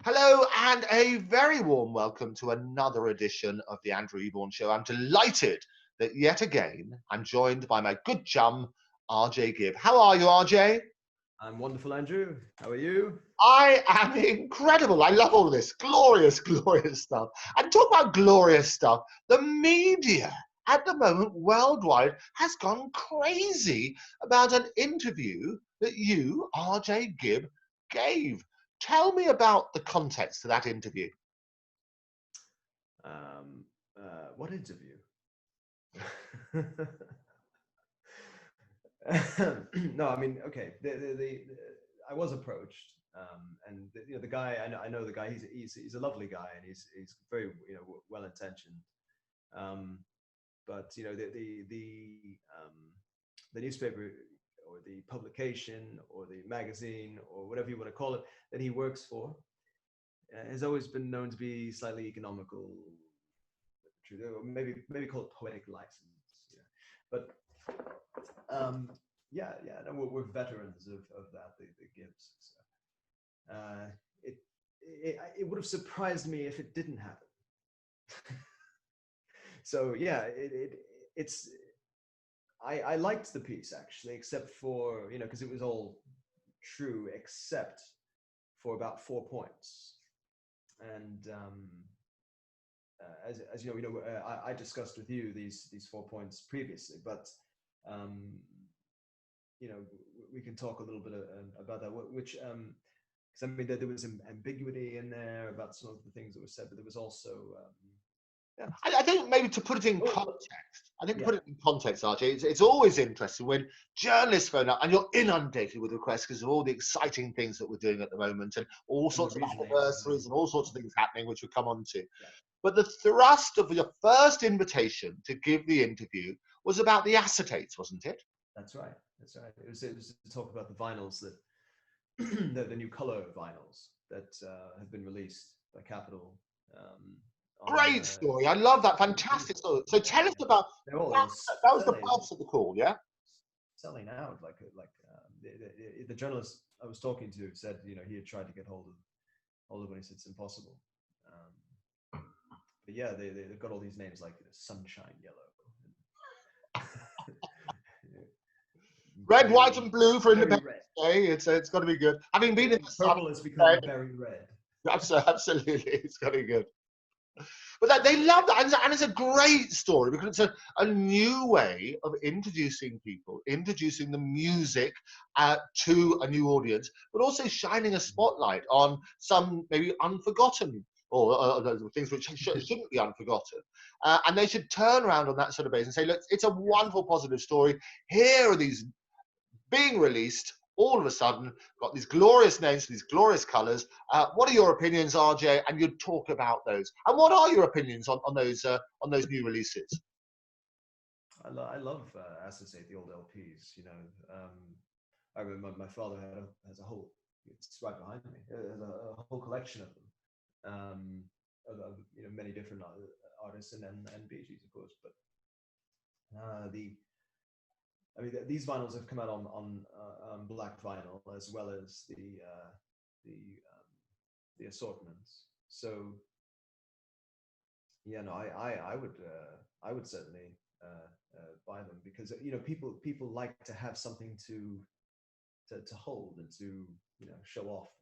Hello and a very warm welcome to another edition of the Andrew Eborn Show. I'm delighted that yet again I'm joined by my good chum, RJ Gibb. How are you, RJ? I'm wonderful, Andrew. How are you? I am incredible. I love all this glorious, glorious stuff. And talk about glorious stuff. The media at the moment worldwide has gone crazy about an interview that you, RJ Gibb, gave. Tell me about the context of that interview. What interview? No, I mean, okay. I was approached, and the guy I know the guy. He's a lovely guy, and he's very well intentioned. But the newspaper or the publication or the magazine or whatever you want to call it that he works for has always been known to be slightly economical, or maybe call it poetic license. But no, we're veterans of that, the Gibbs. So, it would have surprised me if it didn't happen. So yeah, it's. I liked the piece actually, except for because it was all true except for about 4 points, and as you know, I discussed with you these 4 points previously, but we can talk a little bit about that. Which because I mean there was some ambiguity in there about some of the things that were said, but there was also. Yeah. I think maybe to put it in context, RJ, it's always interesting when journalists phone up and you're inundated with requests because of all the exciting things that we're doing at the moment and all sorts of anniversaries and all sorts of things happening, which we'll come on to. Yeah. But the thrust of your first invitation to give the interview was about the acetates, wasn't it? That's right. That's right. It was to talk about the vinyls that the new color vinyls that have been released by Capitol. Great story. I love that. Fantastic story. So tell us about that. That was the purpose of the call, yeah? Selling out. The journalist I was talking to said, he had tried to get hold of when he said it's impossible. But yeah, they've got all these names like Sunshine Yellow. Red, white, and blue for Independence Day. It's got to be good. Having been in the purple has become very red. Absolutely, it's got to be good. But they love that, and it's a great story because it's a new way of introducing people, introducing the music to a new audience, but also shining a spotlight on some maybe unforgotten or things which shouldn't be unforgotten. And they should turn around on that sort of basis and say, look, it's a wonderful, positive story. Here are these being released. All of a sudden, got these glorious names, these glorious colours. What are your opinions, RJ? And you'd talk about those. And what are your opinions on those new releases? I love acetate, the old LPs. I remember my father has a whole. It's right behind me. There's a whole collection of them, of many different artists and Bee Gees, of course. But these vinyls have come out on black vinyl as well as the assortments. So yeah, no, I would certainly buy them because people like to have something to hold and to show off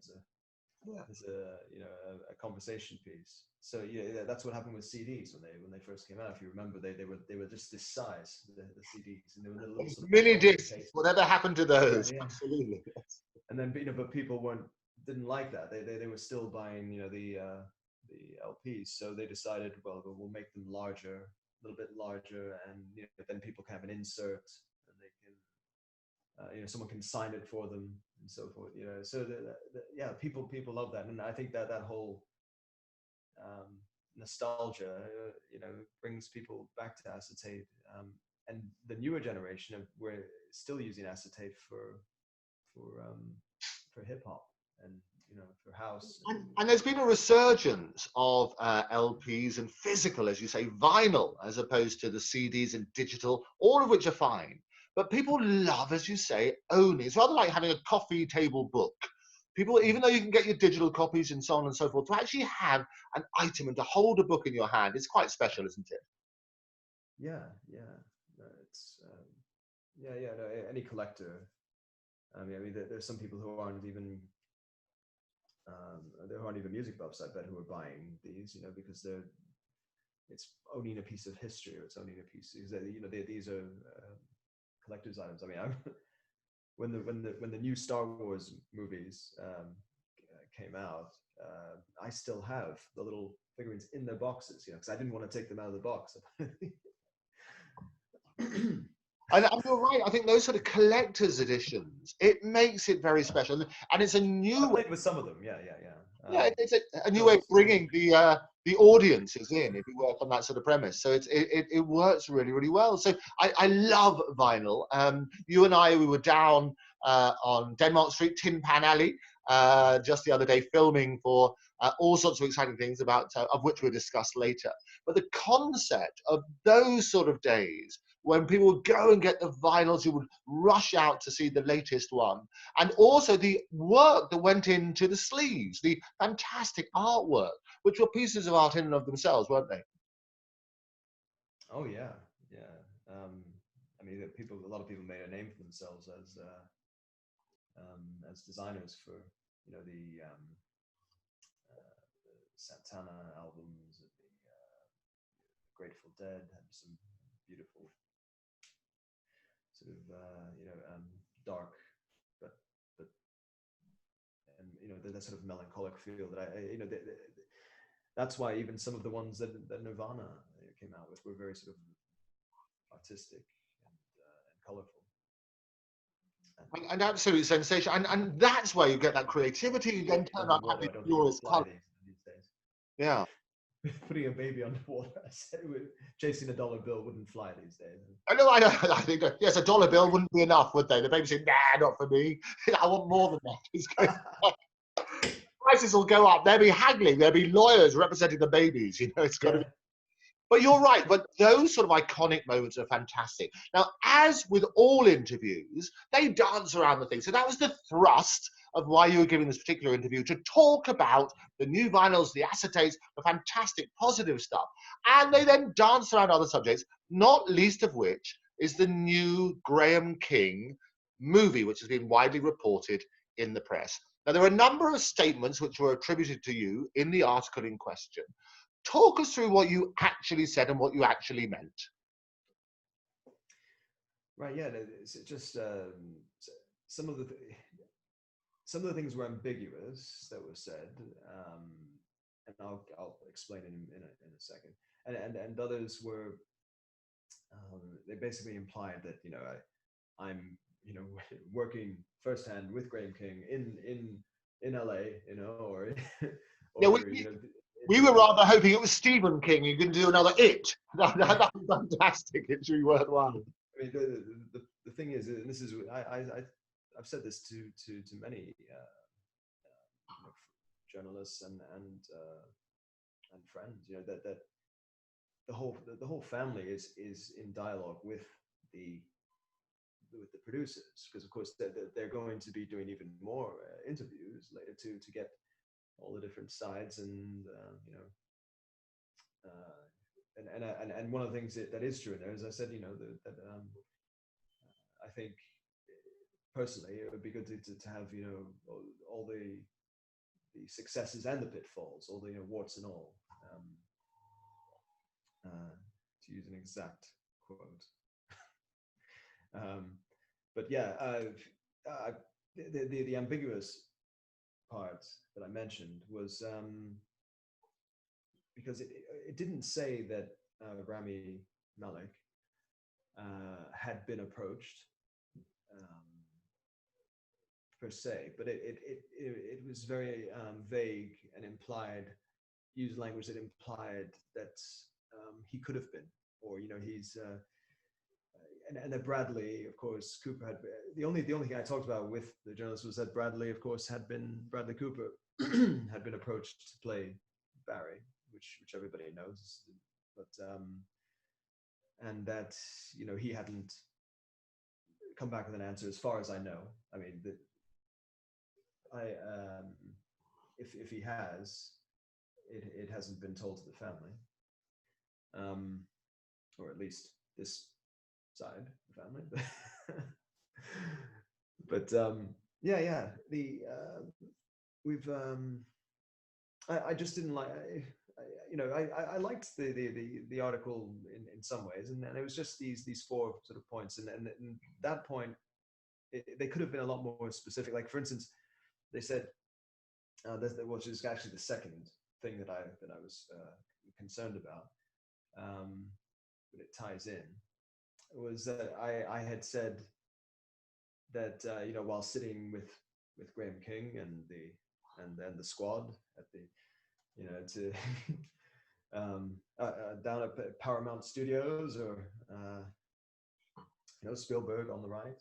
as a conversation piece. So that's what happened with CDs when they first came out. If you remember, they were just this size, the CDs, and they were little sort of mini discs. Whatever happened to those? Yeah. Absolutely. And then but people didn't like that. They were still buying the LPs, so they decided, well, we'll make them larger, a little bit larger, and then people can have an insert, and they can someone can sign it for them and so forth. So people love that, and I think that whole nostalgia brings people back to acetate, and the newer generation we're still using acetate for hip hop and for house. And there's been a resurgence of LPs and physical, as you say, vinyl, as opposed to the CDs and digital, all of which are fine. But people love, as you say, owning. It's rather like having a coffee table book People, even though you can get your digital copies and so on and so forth, to actually have an item and to hold a book in your hand is quite special, isn't it? Yeah, yeah. No, it's yeah, yeah. No, any collector. I mean, there's some people who aren't even music buffs, I bet, who are buying these, because it's owning a piece of history, or it's owning a piece. These are collector's items. I mean, when the new Star Wars movies came out, I still have the little figurines in their boxes, because I didn't want to take them out of the box. And you're right. I think those sort of collector's editions, it makes it very special, and it's a new I played with some of them. Yeah, yeah, yeah. Yeah, it's a new way of bringing the audiences in if you work on that sort of premise. So it works really, really well. So I love vinyl. You and I, we were down on Denmark Street, Tin Pan Alley, just the other day, filming for all sorts of exciting things of which we'll discuss later. But the concept of those sort of days when people would go and get the vinyls, you would rush out to see the latest one. And also the work that went into the sleeves, the fantastic artwork, which were pieces of art in and of themselves, weren't they? Oh yeah, yeah. I mean, a lot of people made a name for themselves as designers for the Santana albums. The Grateful Dead had some beautiful sort of dark, but and that sort of melancholic feel that that's why even some of the ones that Nirvana came out with were very sort of artistic and colorful. And absolute sensation. And that's where you get that creativity. You then turn out having glorious color. These days. Yeah. Putting a baby underwater, chasing a dollar bill wouldn't fly these days. I know. I think that, yes, a dollar bill wouldn't be enough, would they? The baby said, "Nah, not for me. I want more than that." Prices will go up. There'll be haggling. There'll be lawyers representing the babies. It's got to be. But you're right. But those sort of iconic moments are fantastic. Now, as with all interviews, they dance around the thing. So that was the thrust of why you were giving this particular interview, to talk about the new vinyls, the acetates, the fantastic positive stuff. And they then dance around other subjects, not least of which is the new Graham King movie, which has been widely reported in the press. Now, there are a number of statements which were attributed to you in the article in question. Talk us through what you actually said and what you actually meant. Right. Yeah. It's just some of the things were ambiguous that were said, and I'll explain in a second. And others were they basically implied that I'm working firsthand with Graham King in LA, or Yeah, we were rather hoping it was Stephen King. You can do another It. That was fantastic. It's really worthwhile. I mean, the thing is, and this is I've said this to many journalists and friends, that the whole family is in dialogue with the producers, because of course they're going to be doing even more interviews later to get all the different sides, and and one of the things that is true in there, as I said, that I think personally it would be good to have all the successes and the pitfalls, all the warts and all, to use an exact quote. But yeah, the ambiguous part that I mentioned was because it didn't say that Rami Malek had been approached per se, but it was very vague and used language that implied that he could have been, or he's and that Bradley, of course, Cooper had the only thing I talked about with the journalist was that Bradley, of course, Bradley Cooper had been approached to play Barry, which everybody knows, but and that he hadn't come back with an answer, as far as I know. I mean, if he has, it hasn't been told to the family, or at least this side of the family. But yeah. We've I just didn't like. I liked the article in some ways, and it was just these four sort of points, and that point, they could have been a lot more specific. Like, for instance, they said, which is actually the second thing that I was concerned about, but it ties in, was that I had said that while sitting with Graham King and then the squad at the to down at Paramount Studios, or Spielberg on the right.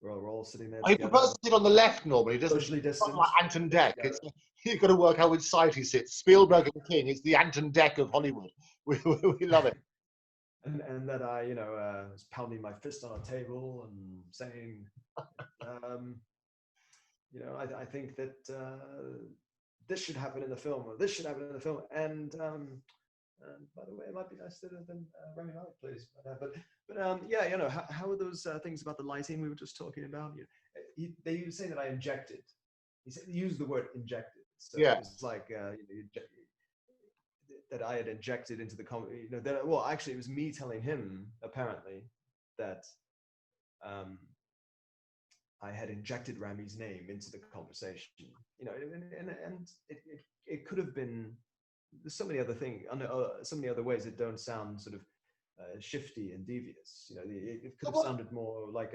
We're all sitting there He together. prefers to sit on the left normally, doesn't Socially he? distanced. Like Anton Deck. It's, you've got to work out which side he sits. Spielberg and King. It's the Anton Deck of Hollywood. We love it. And that I, was pounding my fist on a table and saying, I think that this should happen in the film, or this should happen in the film. And by the way, it might be nicer than Rami Malek, please. But how are those things about the lighting we were just talking about? They were saying that I injected. He used the word injected. So Yeah. it's like that I had injected into the actually it was me telling him apparently that I had injected Rami's name into the conversation, and it could have been. There's so many other things, so many other ways that don't sound sort of shifty and devious. It could have sounded more like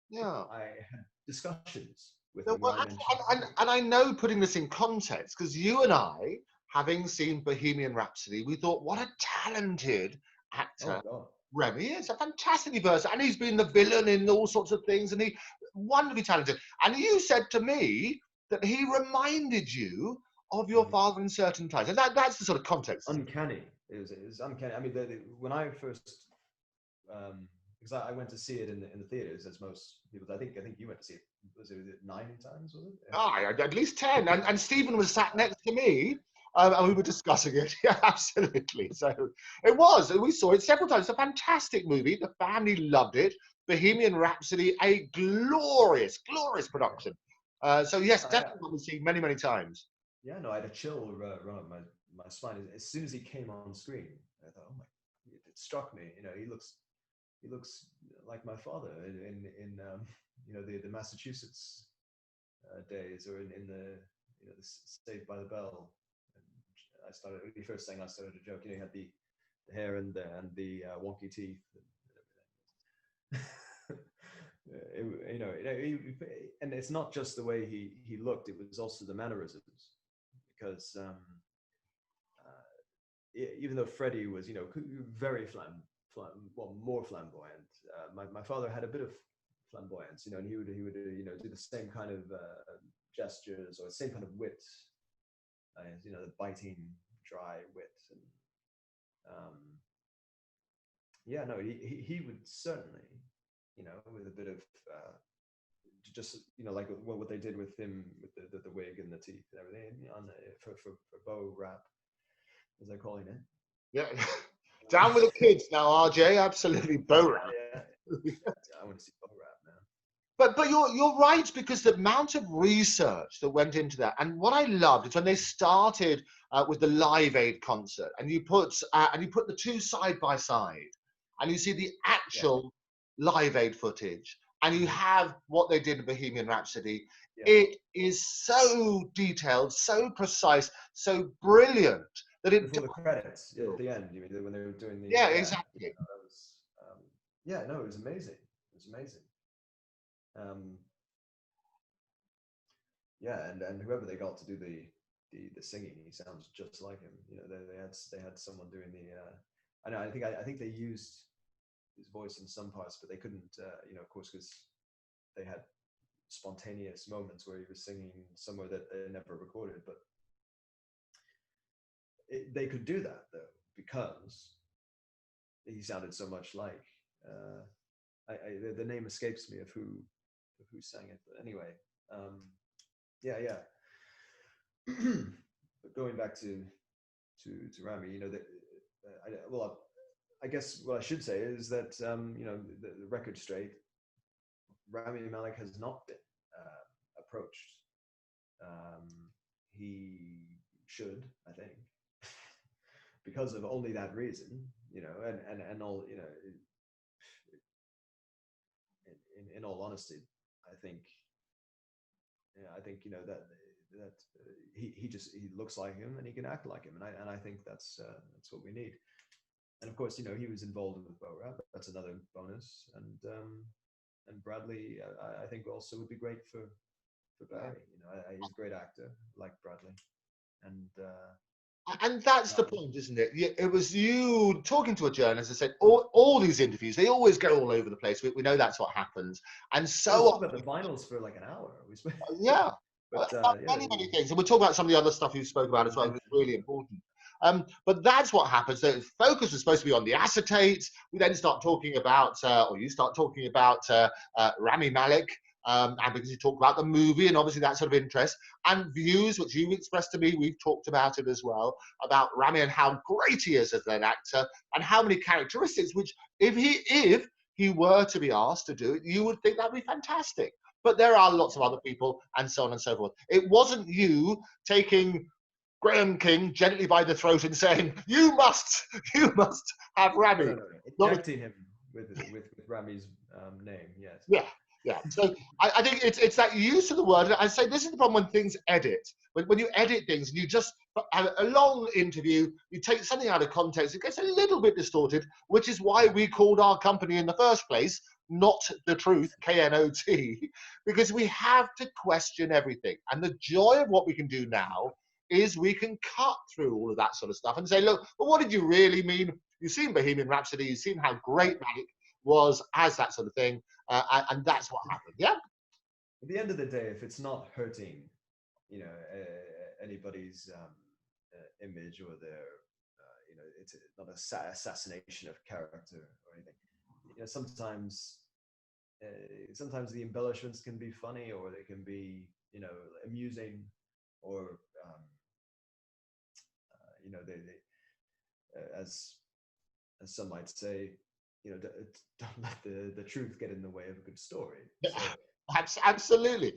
yeah. I had discussions with No, him. well, and I know, putting this in context, because you and I, having seen Bohemian Rhapsody, we thought, what a talented actor Remy is. A fantastically versatile, and he's been the villain in all sorts of things, and he wonderfully talented. And you said to me that he reminded you of your father in certain times, and that's the sort of context. Uncanny. It was uncanny. I mean, when I first, because I went to see it in the theaters, as most people. I think you went to see it. Was it 9 times? Was it? At least 10. And Stephen was sat next to me, and we were discussing it. Yeah, absolutely. So it was. We saw it several times. It's a fantastic movie. The family loved it. Bohemian Rhapsody, a glorious, glorious production. So yes, definitely what we've seen many, many times. Yeah, no, I had a chill run up my spine as soon as he came on screen. I thought, oh my! It struck me. He looks like my father in the Massachusetts days, or in the the Saved by the Bell. And the first thing I started to joke. He had the hair and the wonky teeth. And it's not just the way he looked; it was also the mannerisms. Because even though Freddie was, very more flamboyant, my father had a bit of flamboyance, and he would do the same kind of gestures, or the same kind of wit, the biting, dry wit, and he would certainly, with a bit of just like what they did with him with the wig and the teeth and everything for Bo Rap, as they're calling it. Yeah, down with the kids now, RJ. Absolutely, Bo Rap. Yeah. I want to see Bo Rap now. But you're right, because the amount of research that went into that, and what I loved is when they started with the Live Aid concert, and you put the two side by side, and you see the actual Live Aid footage, and you have what they did in Bohemian Rhapsody. Yeah. It is so detailed, so precise, so brilliant that it. Before the credits at the end, you mean when they were doing the? Yeah, exactly. That was, it was amazing. It was amazing. And whoever they got to do the singing, he sounds just like him. They had someone doing the. I think they used his voice in some parts, but they couldn't. Of course, because they had spontaneous moments where he was singing somewhere that they never recorded, but they could do that though, because he sounded so much like. The name escapes me of who sang it, but anyway, Yeah, yeah. But going back to Rami, you know, that well, I guess what I should say is that you know, the record straight, Rami Malek has not been approached. Um, he should, I think, because of only that reason, you know, and all, you know, in all honesty, I think, yeah, I think, you know, that he looks like him and he can act like him, and I think that's what we need. And of course, you know, he was involved with Bo Rap. That's another bonus. And Bradley, I think also would be great for Barry. You know, he's a great actor, like Bradley, and And that's the point, isn't it? It was you talking to a journalist and said, all these interviews, they always go all over the place. We know that's what happens. And we so spoke often, about the vinyls for like an hour. We spoke, yeah, but yeah, many things. And we'll talk about some of the other stuff you spoke about as well. It's really important. But that's what happens. The focus was supposed to be on the acetates. We then start talking about, or you start talking about Rami Malek, and because you talk about the movie and obviously that sort of interest and views, which you've expressed to me, we've talked about it as well, about Rami and how great he is as an actor and how many characteristics, which if he were to be asked to do it, you would think that'd be fantastic. But there are lots of other people and so on and so forth. It wasn't you taking Graham King gently by the throat and saying, you must have Rami. no. Ejecting him with Rami's name, yes. Yeah, yeah. So I think it's that use of the word. I say this is the problem when things edit. When you edit things and you just have a long interview, you take something out of context, it gets a little bit distorted, which is why we called our company in the first place Not the Truth, KNOT, because we have to question everything. And the joy of what we can do now is we can cut through all of that sort of stuff and say, look, well, what did you really mean? You've seen Bohemian Rhapsody, you've seen how great Malik was as that sort of thing. And that's what happened. Yeah. At the end of the day, if it's not hurting, you know, anybody's image or their, you know, it's not a assassination of character or anything. You know, sometimes the embellishments can be funny, or they can be, you know, amusing, or you know, they as some might say, you know, don't let the truth get in the way of a good story. So, Absolutely.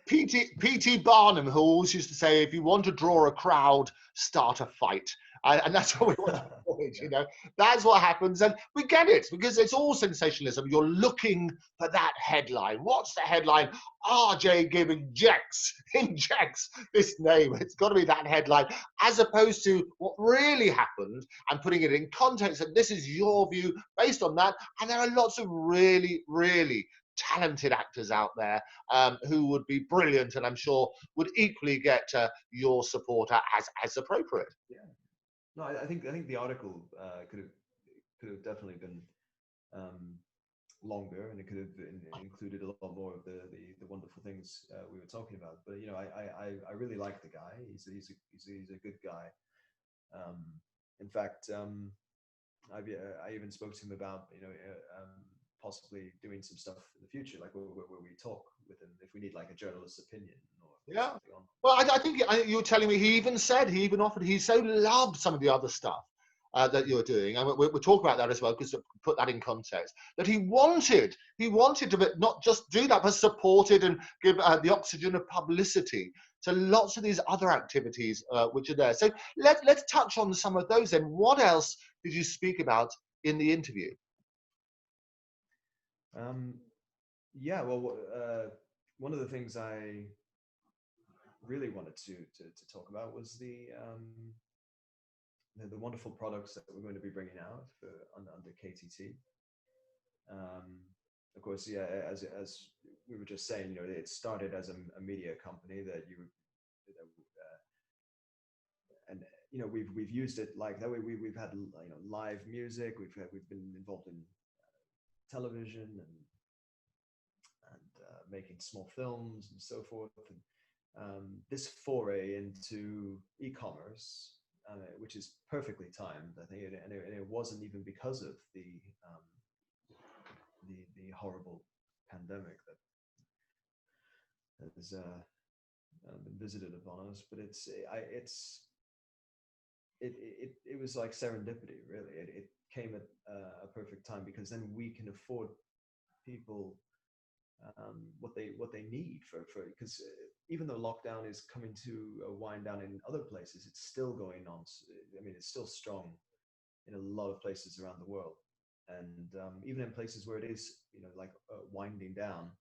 P.T. Barnum, who always used to say, if you want to draw a crowd, start a fight. And that's what we want to avoid, you know. That's what happens. And we get it, because it's all sensationalism. You're looking for that headline. What's the headline? R.J. Gibb injects this name. It's got to be that headline, as opposed to what really happened and putting it in context. And this is your view based on that. And there are lots of really, really talented actors out there who would be brilliant, and I'm sure would equally get your support as appropriate. Yeah. No, I think the article could have definitely been longer, and it could have included a lot more of the wonderful things we were talking about. But you know, I really like the guy. He's a good guy. In fact, I even spoke to him about, you know, possibly doing some stuff in the future, like where we talk with him if we need like a journalist's opinion or Yeah. something on. Well, I think you were telling me he even offered. He so loved some of the other stuff that you're doing, and we'll talk about that as well, because to put that in context, that he wanted to not just do that, but support it and give the oxygen of publicity to lots of these other activities which are there. So let's touch on some of those then. What else did you speak about in the interview? Yeah, well, one of the things I really wanted to talk about was the wonderful products that we're going to be bringing out under KTT. Of course, yeah, as we were just saying, you know, it started as a media company and you know, we've used it like that way. We've had, you know, live music. We've been involved in television and making small films and so forth. And this foray into e-commerce, which is perfectly timed, I think, and it wasn't even because of the horrible pandemic has been visited upon us, but it was like serendipity, really. It came at a perfect time, because then we can afford people what they need for because even though lockdown is coming to a wind down in other places, it's still going on. I mean, it's still strong in a lot of places around the world, and even in places where it is, like winding down.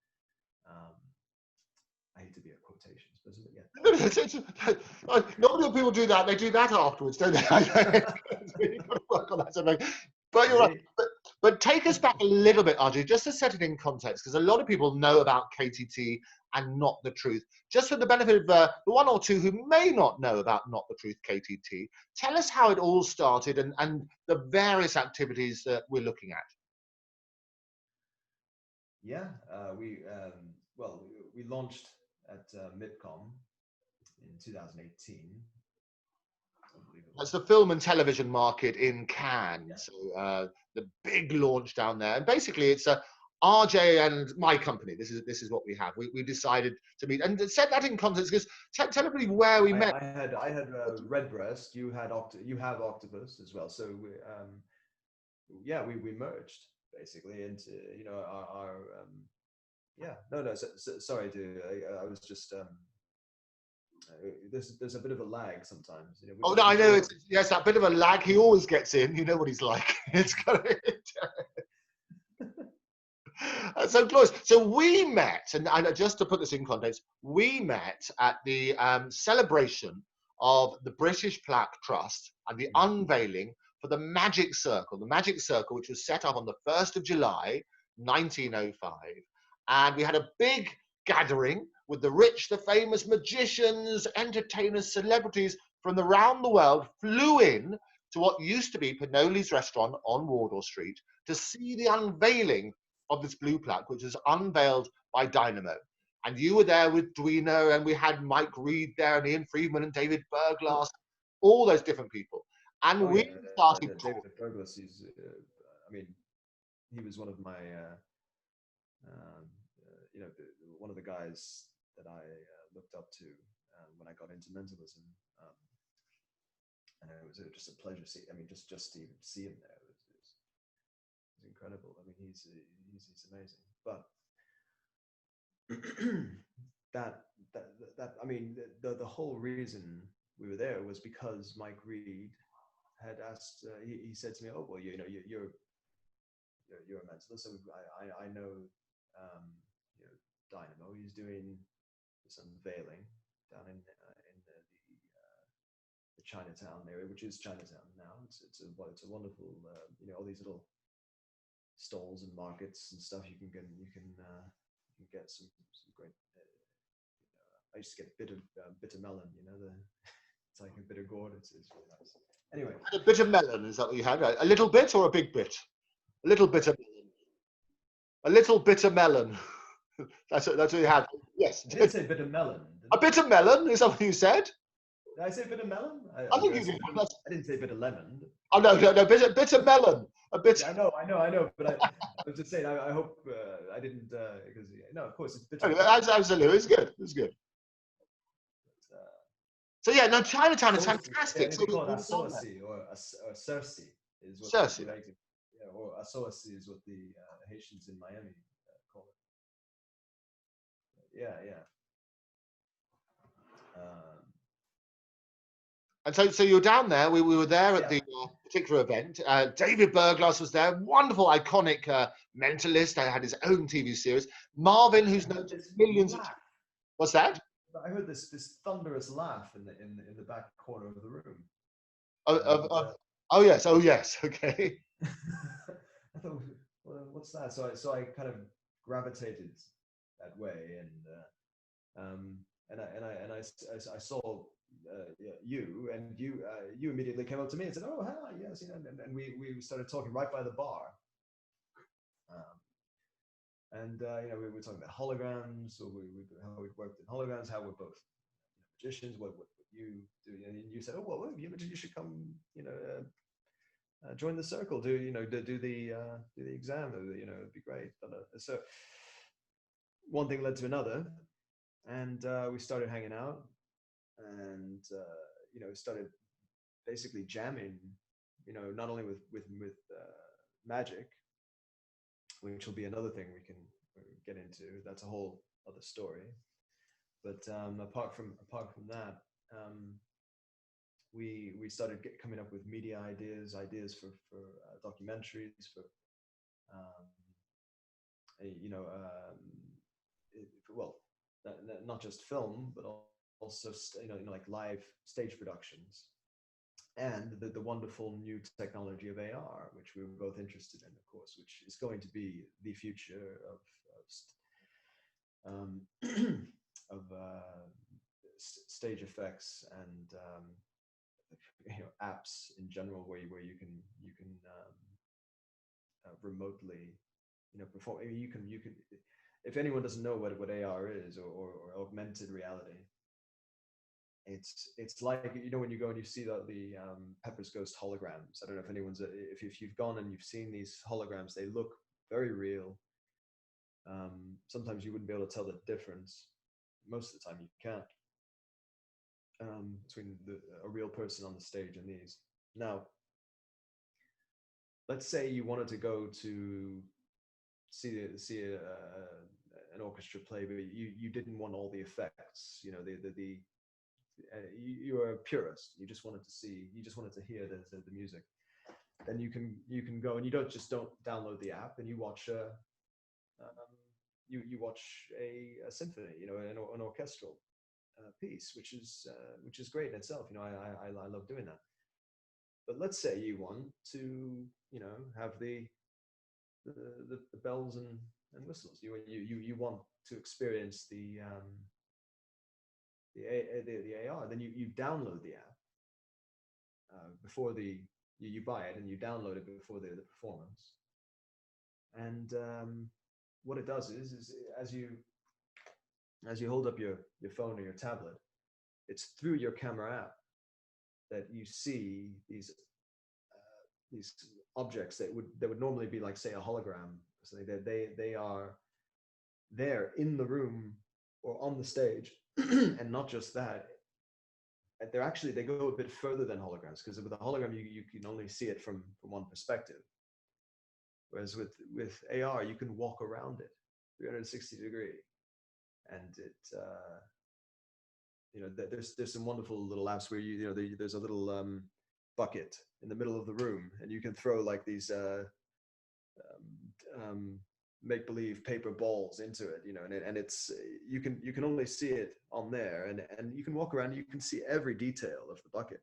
I hate to be at quotations, but yeah. Normally when people do that, they do that afterwards, don't they? You've got to work on that something. But you're right. Really? But take us back a little bit, Arjun, just to set it in context, because a lot of people know about KTT and Not the Truth. Just for the benefit of the one or two who may not know about Not the Truth KTT, tell us how it all started and the various activities that we're looking at. Yeah, we launched at MIPCOM in 2018. That's the film and television market in Cannes. Yeah. So the big launch down there, and basically it's a RJ and my company. This is what we have. We decided to meet and set that in context, because tell everybody where we met. I had Redbreast. You have Octopus as well. So we merged basically into our yeah. No. Sorry, dude. I was just there's a bit of a lag sometimes. Oh no, I know it's yes, that bit of a lag. He always gets in. You know what he's like. It's got so close. So we met, and just to put this in context, we met at the celebration of the British Plaque Trust and the unveiling for the Magic Circle. The Magic Circle, which was set up on the 1st of July, 1905. And we had a big gathering with the rich, the famous, magicians, entertainers, celebrities from around the world flew in to what used to be Pinoli's restaurant on Wardour Street to see the unveiling of this blue plaque, which was unveiled by Dynamo. And you were there with Duino, and we had Mike Reed there, and Ian Friedman, and David Berglas, all those different people. And we started talking. David Berglas, I mean, he was one of my, one of the guys that I looked up to when I got into mentalism. And it was just a pleasure to see. I mean, just to even see him there was incredible. I mean, he's amazing. But that I mean, the whole reason we were there was because Mike Reed had asked. He said to me, "Oh well, you're a mentalist. So I know Dynamo. He's doing this unveiling down in the Chinatown area, which is Chinatown now. It's a wonderful all these little stalls and markets and stuff. You can get some great. I used to get bitter melon. It's like a bitter gourd. It's really nice. Anyway, a bit of melon, is that what you had? A little bit or a big bit? A little bit of melon. A little bitter melon. That's what you had. Yes. I didn't say bitter melon. A bit of melon, is that what you said? Did I say bitter melon? I think you did. I didn't say bitter lemon. Oh no, bitter melon. A bit. Yeah, I know. But I was just saying. I hope I didn't because no, of course it's bitter. Absolutely, it's good. It's good. So yeah, no, Chinatown is fantastic. Yeah, they call it Asoasi or Cersei is what Cersei. Or Asoasi is what the Haitians in Miami call it. Yeah. And so you were down there. We were there at the particular event. David Berglas was there. Wonderful, iconic mentalist. I had his own TV series. Marvin, who's known to millions of. What's that? I heard this thunderous laugh in the back corner of the room. Oh yes. Okay. I thought, well, what's that? So I kind of gravitated that way, and I saw you, and you immediately came up to me and said, "Oh, hi, yes," and we started talking right by the bar. We were talking about holograms, or how we worked in holograms, how we're both magicians, what you do, and you said, "Oh well, you should come, join the circle, do the exam, it'd be great." So one thing led to another, And we started hanging out, and started basically jamming. Not only with magic, which will be another thing we can get into. That's a whole other story. But apart from that, we started coming up with media ideas for documentaries, for um, well, not just film, but also like live stage productions, and the wonderful new technology of AR, which we were both interested in, of course, which is going to be the future um, of stage effects and apps in general, where you can remotely perform. I mean, you can if anyone doesn't know what AR is, or augmented reality, it's like, when you go and you see the Pepper's Ghost holograms. I don't know if anyone's if you've gone and you've seen these holograms, they look very real. Sometimes you wouldn't be able to tell the difference. Most of the time you can't, between a real person on the stage and these. Now, let's say you wanted to go to see an orchestra play, but you didn't want all the effects. You were a purist. You just wanted to hear the music. Then you can go, and you don't download the app, and you watch you watch a symphony, an orchestral piece, which is great in itself. I love doing that. But let's say you want to have the bells and whistles. You want to experience the AR. Then you download the app before you buy it, and you download it before the performance. And what it does is as you hold up your phone or your tablet, it's through your camera app that you see these objects that would normally be, like, say, a hologram. So they are there in the room or on the stage. And not just that, they go a bit further than holograms, because with a hologram you can only see it from one perspective, whereas with AR you can walk around it 360 degree. And there's some wonderful little apps where there's a little bucket in the middle of the room, and you can throw like these make-believe paper balls into it, and it's you can only see it on there, and you can walk around and you can see every detail of the bucket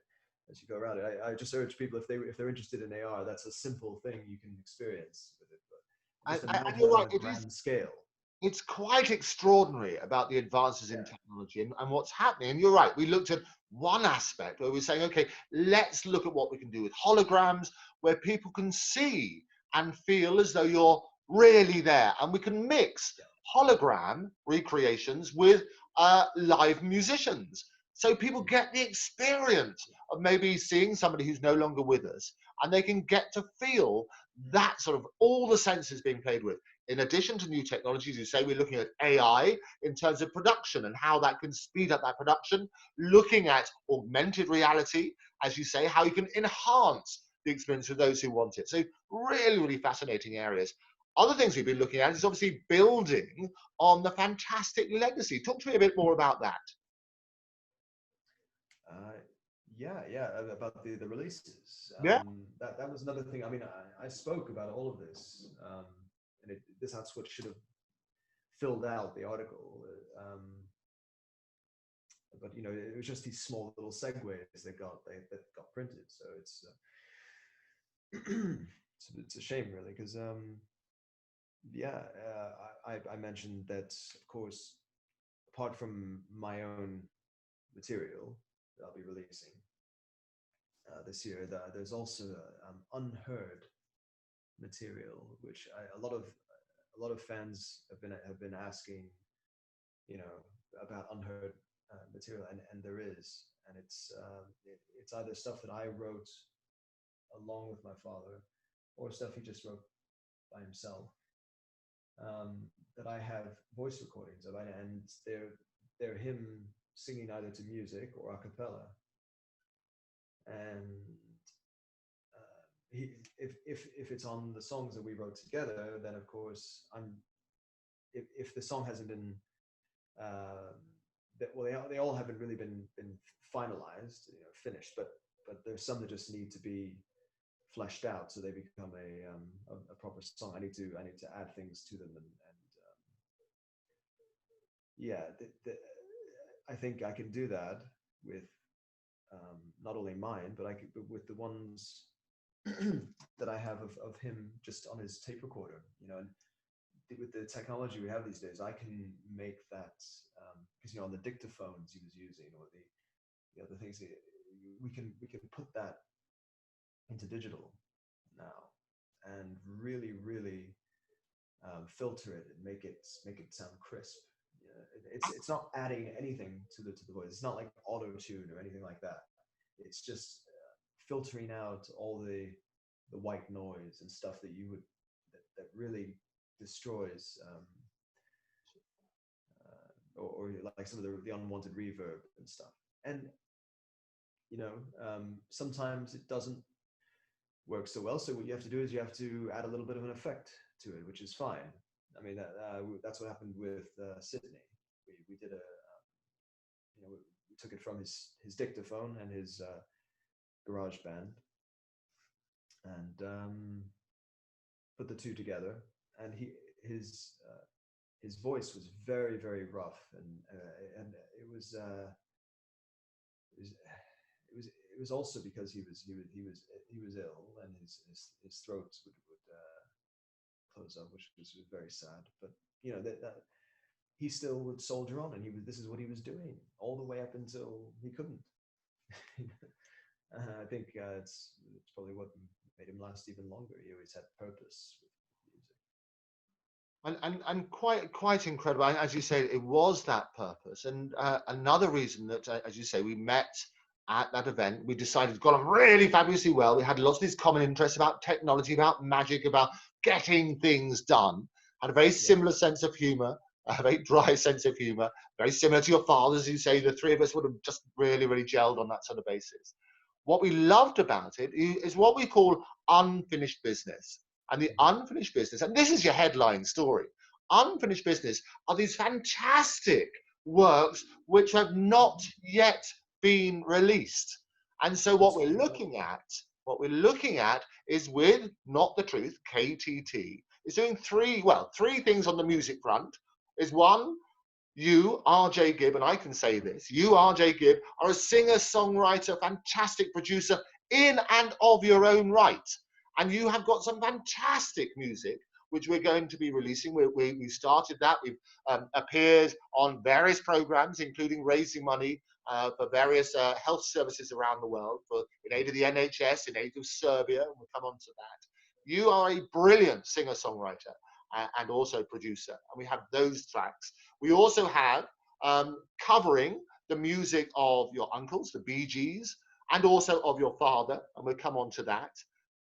as you go around it. I just urge people, if they're interested in AR, that's a simple thing you can experience with it, but just imagine you're on right, a grand scale. it's quite extraordinary about the advances in technology and what's happening. And you're right, we looked at one aspect where we're saying, okay, let's look at what we can do with holograms, where people can see and feel as though you're really there. And we can mix hologram recreations with live musicians. So people get the experience of maybe seeing somebody who's no longer with us, and they can get to feel that sort of all the senses being played with. In addition to new technologies, you say, we're looking at AI in terms of production and how that can speed up that production, looking at augmented reality, as you say, how you can enhance the experience for those who want it. So really, really fascinating areas. Other things we've been looking at is obviously building on the fantastic legacy. Talk to me a bit more about that. About the releases. Yeah. That was another thing. I mean, I spoke about all of this, and that's what should have filled out the article. But it was just these small little segues that got printed. So it's it's a shame, really, because I mentioned that, of course, apart from my own material that I'll be releasing this year, there's also unheard material, which a lot of fans have been asking, about unheard material, and there is, and it's either stuff that I wrote along with my father, or stuff he just wrote by himself, that I have voice recordings of, and they're him singing either to music or a cappella. And if it's on the songs that we wrote together, then of course if the song hasn't been they all haven't really been finalized, finished, but there's some that just need to be fleshed out so they become a proper song. I need to add things to them, and yeah, I think I can do that with not only mine, but but with the ones that I have of him just on his tape recorder, and with the technology we have these days, I can make that because on the dictaphones he was using, or the other things, we can put that into digital now and really filter it and make it sound crisp. It's not adding anything to the voice. It's not like auto tune or anything like that. It's just filtering out all the white noise and stuff that that really destroys or like some of the unwanted reverb and stuff. And sometimes it doesn't work so well, so what you have to do is you have to add a little bit of an effect to it, which is fine. I mean, that's what happened with Sydney. We did we took it from his dictaphone and his garage band, and put the two together, and his voice was very rough, and it was also because he was ill, and his throat would close up, which was very sad. But that he still would soldier on, and this is what he was doing all the way up until he couldn't. I think it's probably what made him last even longer. He always had purpose with music. And quite incredible. As you say, it was that purpose. And another reason that, as you say, we met at that event, we decided it got on really fabulously well. We had lots of these common interests about technology, about magic, about getting things done. Had a very similar sense of humor, a very dry sense of humor, very similar to your father's. You say the three of us would have just really gelled on that sort of basis. What we loved about it is what we call unfinished business. And the unfinished business, and this is your headline story, unfinished business are these fantastic works which have not yet been released. And so what we're looking at is with Not the Truth, KTT, is doing three things on the music front. Is one, you, RJ Gibb, and I can say this, you, RJ Gibb, are a singer, songwriter, fantastic producer in and of your own right. And you have got some fantastic music, which we're going to be releasing. We started that. We've appeared on various programs, including raising money for various health services around the world, in aid of the NHS, in aid of Serbia, and we'll come on to that. You are a brilliant singer-songwriter and also producer, and we have those tracks. We also have covering the music of your uncles, the Bee Gees, and also of your father, and we'll come on to that.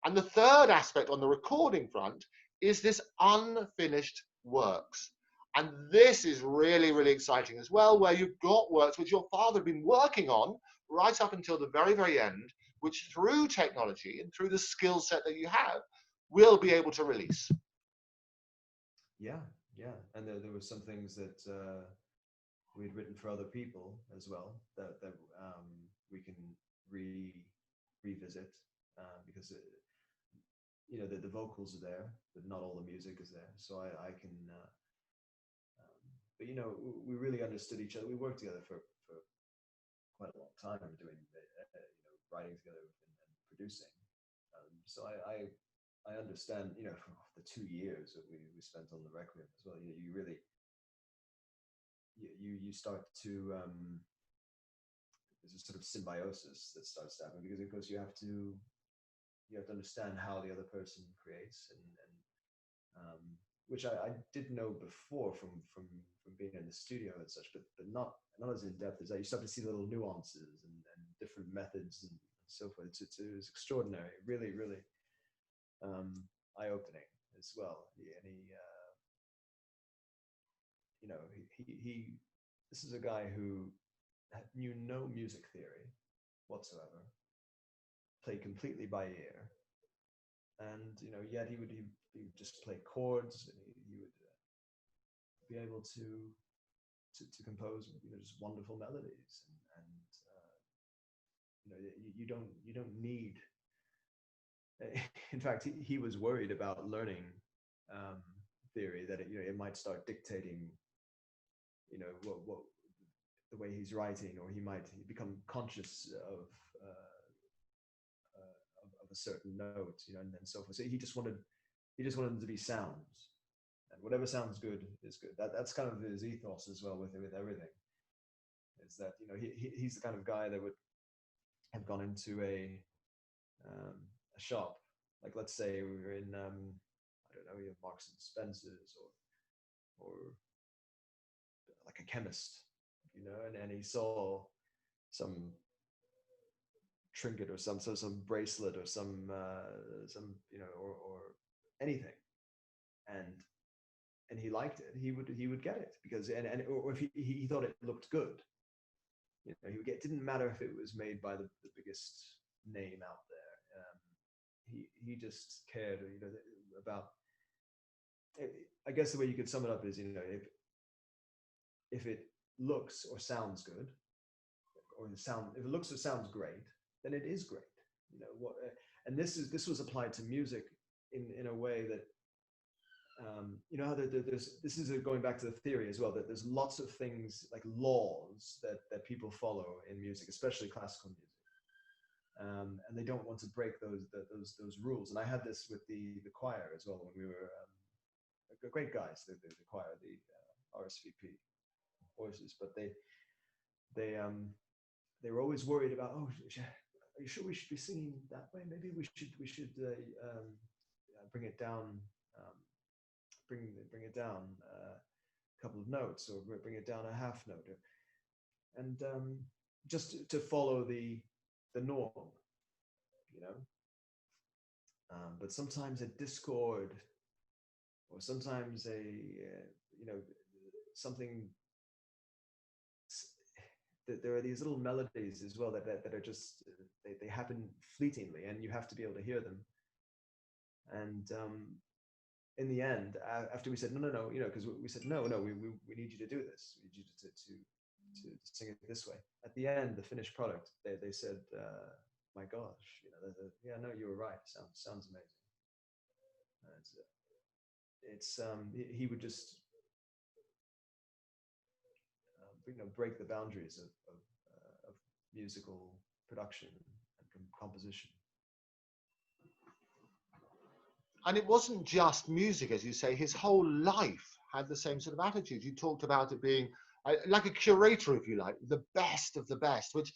And the third aspect on the recording front is this unfinished works. And this is really exciting as well, where you've got works which your father had been working on right up until the very end, which through technology and through the skill set that you have, will be able to release. Yeah. And there were some things that we'd written for other people as well that we can revisit because the vocals are there, but not all the music is there. So I can, but we really understood each other. We worked together for quite a long time, doing writing together and producing. So I understand, the 2 years that we spent on the Requiem as well. You really, you start to, there's a sort of symbiosis that starts to happen, because of course you have to understand how the other person creates, and which I did know before from being in the studio and such, but not as in depth as that. You start to see little nuances and different methods and so forth. It's extraordinary, really eye-opening as well. And he this is a guy who knew no music theory whatsoever, played completely by ear, and yet he would just play chords, and he would be able to compose just wonderful melodies, and you don't need. In fact, he was worried about learning theory, that it might start dictating what the way he's writing, or he might become conscious of a certain note, and so forth. So he just wanted them to be sounds, and whatever sounds good is good. That's kind of his ethos as well with everything. Is that he's the kind of guy that would have gone into a shop, like let's say we were in I don't know, you have Marks and Spencer's, or like a chemist, and he saw some trinket or some bracelet or some or anything, and he liked it, he would get it, because or if he thought it looked good, he would get. It didn't matter if it was made by the biggest name out there. He just cared about. I guess the way you could sum it up is, if it looks or sounds good, if it looks or sounds great, then it is great. And this was applied to music in a way that how this is going back to the theory as well, that there's lots of things like laws that people follow in music, especially classical music, and they don't want to break those rules. And I had this with the choir as well, when we were great guys, the choir, the RSVP voices, but they were always worried about, are you sure we should be singing that way? Maybe we should bring it down, bring it down a couple of notes, or bring it down a half note, and just to follow the norm, but sometimes a discord, or sometimes something. There are these little melodies as well that are just they happen fleetingly, and you have to be able to hear them. And in the end, after we said no, because we said no, we need you to do this. We need you to sing it this way. At the end, the finished product, they said, "My gosh, yeah, no, you were right. Sounds amazing." He would just break the boundaries of musical production and composition. And it wasn't just music, as you say. His whole life had the same sort of attitude. You talked about it being like a curator, if you like, the best of the best, which,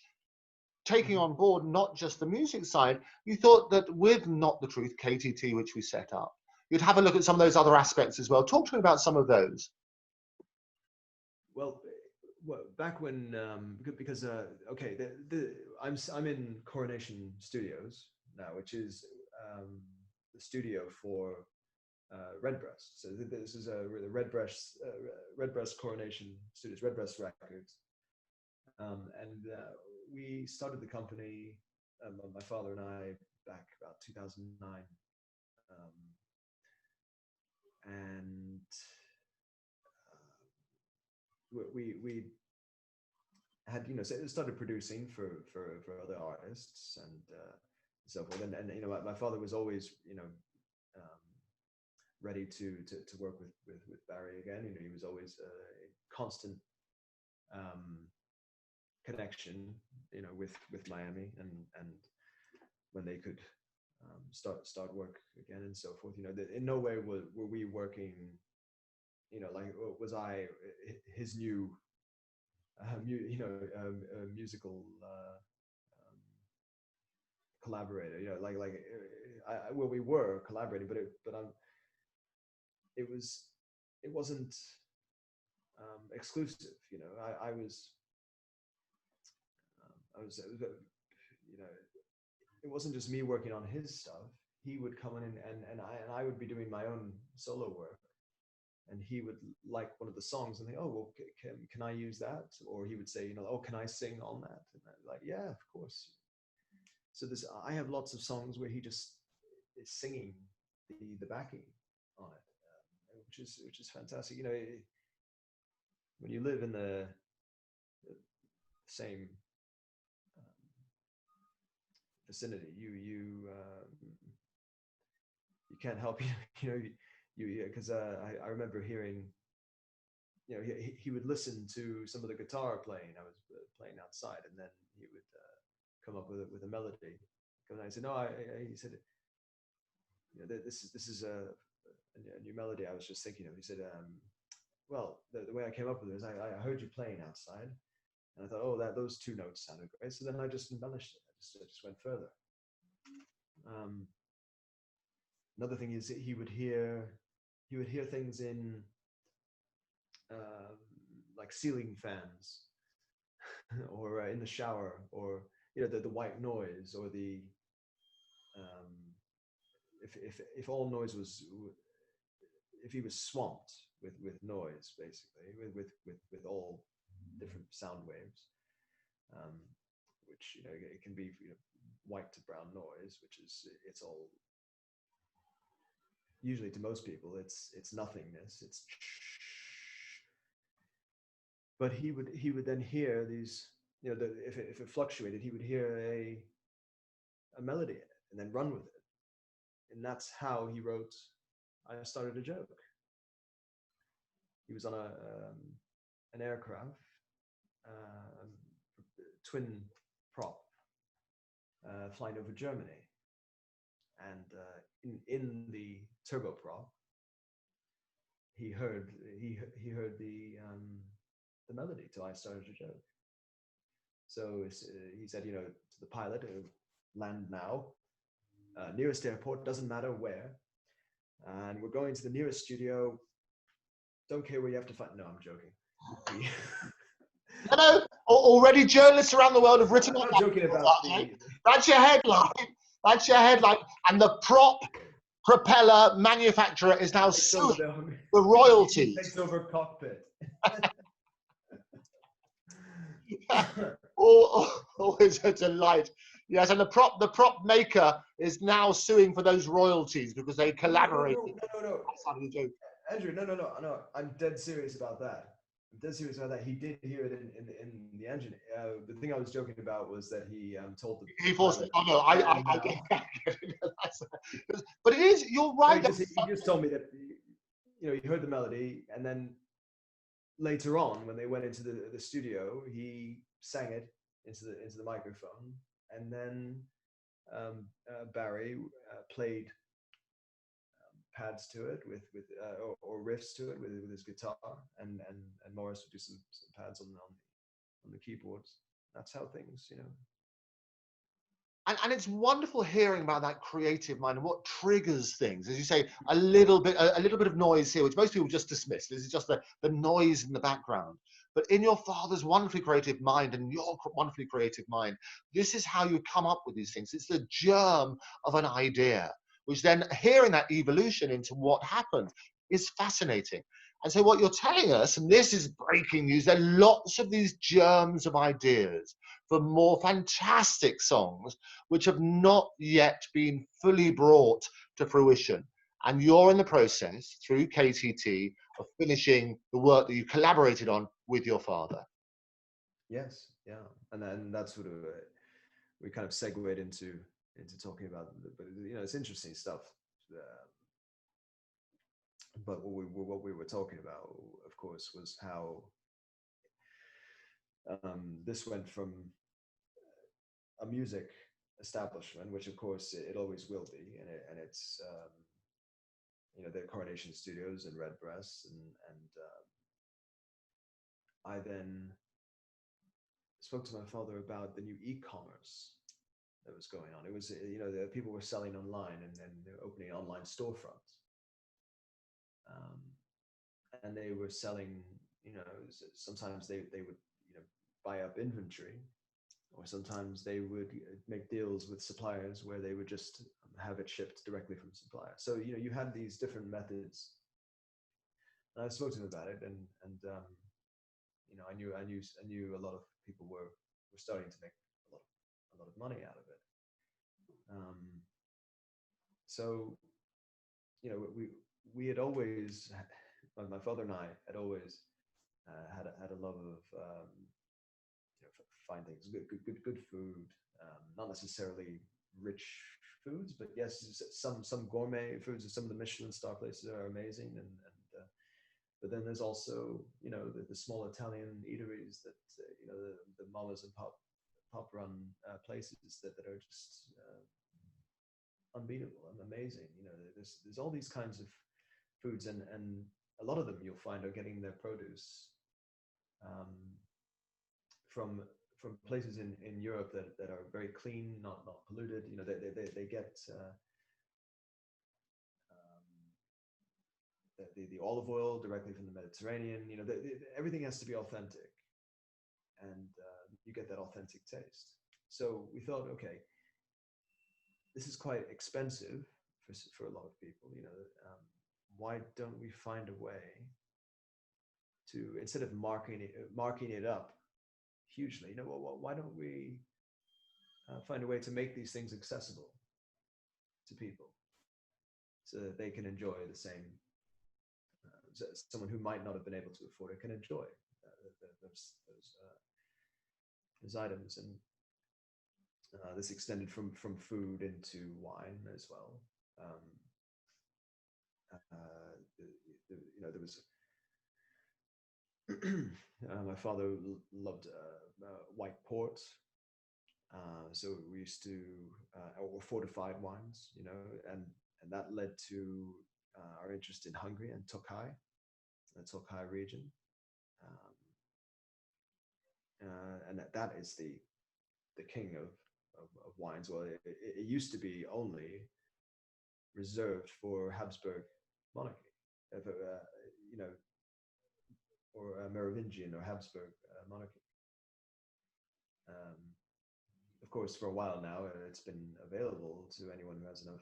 taking on board not just the music side, you thought that with Not the Truth, KTT, which we set up, you'd have a look at some of those other aspects as well. Talk to me about some of those. Well, back when, because okay, I'm in Coronation Studios now, which is the studio for Redbreast. So this is the Redbreast Coronation Studios, Redbreast Records, and we started the company, my father and I, back about 2009, and we had started producing for other artists and so forth, and my father was always ready to work with Barry again. He was always a constant connection with Miami, and when they could start work again and so forth. In no way were we working, like was I his new musical collaborator. Well, we were collaborating, but it wasn't exclusive. I was it wasn't just me working on his stuff. He would come in and I would be doing my own solo work, and he would like one of the songs and think, oh, well, can I use that? Or he would say, oh, can I sing on that? And I'm like, yeah, of course. So I have lots of songs where he just is singing the backing on it, which is fantastic. When you live in the same vicinity, you can't help because I remember hearing, he would listen to some of the guitar playing I was playing outside, and then he would come up with a melody. And I said, no, he said, this is a new melody I was just thinking of. He said, well, the way I came up with it is I heard you playing outside, and I thought, oh, those two notes sounded great. So then I just embellished it. I just went further. Another thing is he would hear things in like ceiling fans or in the shower, or the white noise, or the if all noise was, if he was swamped with noise, basically with all different sound waves, which it can be white to brown noise, which is, it's all, usually to most people it's nothingness, it's, but he would then hear these, if it fluctuated, he would hear a melody and then run with it, and that's how he wrote I Started a Joke. He was on an aircraft, twin prop, flying over Germany, and in the turboprop, he heard the melody to I Started a Joke. So he said, to the pilot, land now, nearest airport, doesn't matter where, and we're going to the nearest studio. Don't care where you have to find. No, I'm joking. No, already journalists around the world have written on I'm that. Joking about That's your headline. That's your headline. And the prop propeller manufacturer is now suing the royalties. Takes over cockpit. Always a delight. Yes, and the prop maker is now suing for those royalties because they collaborated. No. That's not a joke. Andrew, no. I'm dead serious about that. He did hear it in the engine. The thing I was joking about was that he told the. He forced it. Oh no, I get it. But it is. You're right. No, he just told me that he heard the melody, and then later on, when they went into the studio, he sang it into the microphone, and then Barry played pads to it or riffs to it with his guitar, and Morris would do some pads on the keyboards. That's how things, And it's wonderful hearing about that creative mind and what triggers things. As you say, a little bit of noise here, which most people just dismiss. This is just the noise in the background. But in your father's wonderfully creative mind and your wonderfully creative mind, this is how you come up with these things. It's the germ of an idea, which then hearing that evolution into what happened is fascinating. And so what you're telling us, and this is breaking news, there are lots of these germs of ideas for more fantastic songs which have not yet been fully brought to fruition. And you're in the process, through KTT, of finishing the work that you collaborated on with your father. Yes, yeah. And then that's sort of, we kind of segued into talking about, but it's interesting stuff. But what we were talking about, of course, was how this went from a music establishment, which of course it always will be, and it's the Coronation Studios and Redbreast, and I then spoke to my father about the new e-commerce that was going on. It was the people were selling online and opening online storefronts, and they were selling. Sometimes they would buy up inventory, or sometimes they would make deals with suppliers where they would just have it shipped directly from suppliers. So you had these different methods. And I spoke to him about it, and You know, I knew a lot of people were starting to make a lot of money out of it. So, you know, we had always, my father and I had always had a love of you know, fine things, good food, not necessarily rich foods, but yes, some gourmet foods. Some of the Michelin star places are amazing, and but then there's also, you know, the small Italian eateries that you know, the mamas and pop run places that are just unbeatable and amazing. You know, there's all these kinds of foods, and a lot of them you'll find are getting their produce from places in Europe that are very clean, not polluted. You know, they get the olive oil directly from the Mediterranean. You know, everything has to be authentic, and you get that authentic taste. So we thought, okay, this is quite expensive for a lot of people. You know, why don't we find a way to, instead of marking it up hugely, you know, why don't we find a way to make these things accessible to people so that they can enjoy the same. Someone who might not have been able to afford it can enjoy those items, and this extended from food into wine as well. You know, there was my father loved white port, so we used to or fortified wines, you know, and that led to our interest in Hungary and Tokai, the Tokai region, and that is the king of wines. Well, it used to be only reserved for Habsburg monarchy, you know, or Merovingian or Habsburg monarchy. Of course, for a while now, it's been available to anyone who has enough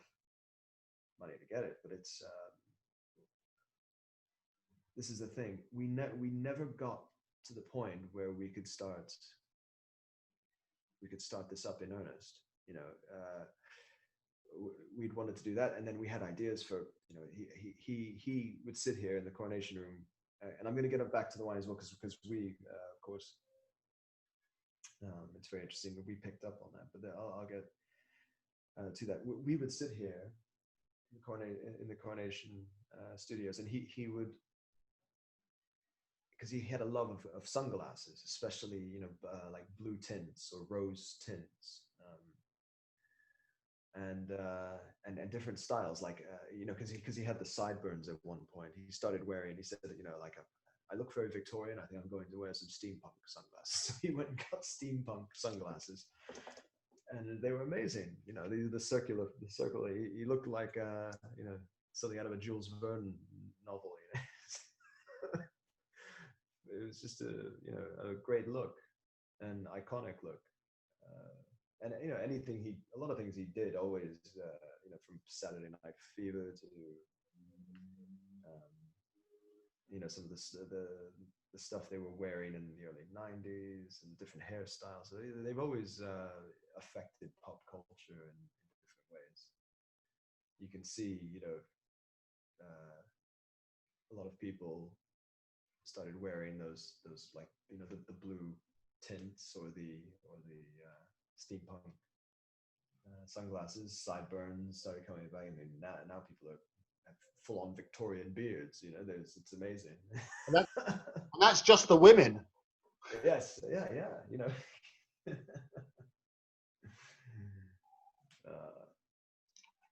money to get it. But it's this is the thing: we never got to the point where we could start this up in earnest. You know, we'd wanted to do that, and then we had ideas for, you know, he would sit here in the coronation room, and I'm going to get back to the wine as well, because we of course, it's very interesting that we picked up on that, but I'll get to that. We would sit here in the coronation studios, and he would, because he had a love of sunglasses, especially, you know, like blue tints or rose tints, and different styles, like you know, because he had the sideburns at one point. He started wearing, he said, you know, like, I look very Victorian. I think I'm going to wear some steampunk sunglasses. So he went and got steampunk sunglasses, and they were amazing. You know, the circle. He looked like you know, something out of a Jules Verne novel. You know, it was just a great look, an iconic look. And you know, a lot of things he did always, you know, from Saturday Night Fever to, you know, some of the stuff they were wearing in the early '90s and different hairstyles. So they've always affected pop culture in different ways. You can see, you know, a lot of people started wearing those like, you know, the blue tints or the steampunk sunglasses. Sideburns started coming back, and now people have full-on Victorian beards. You know, it's amazing. And that's just the women. Yes, yeah, you know.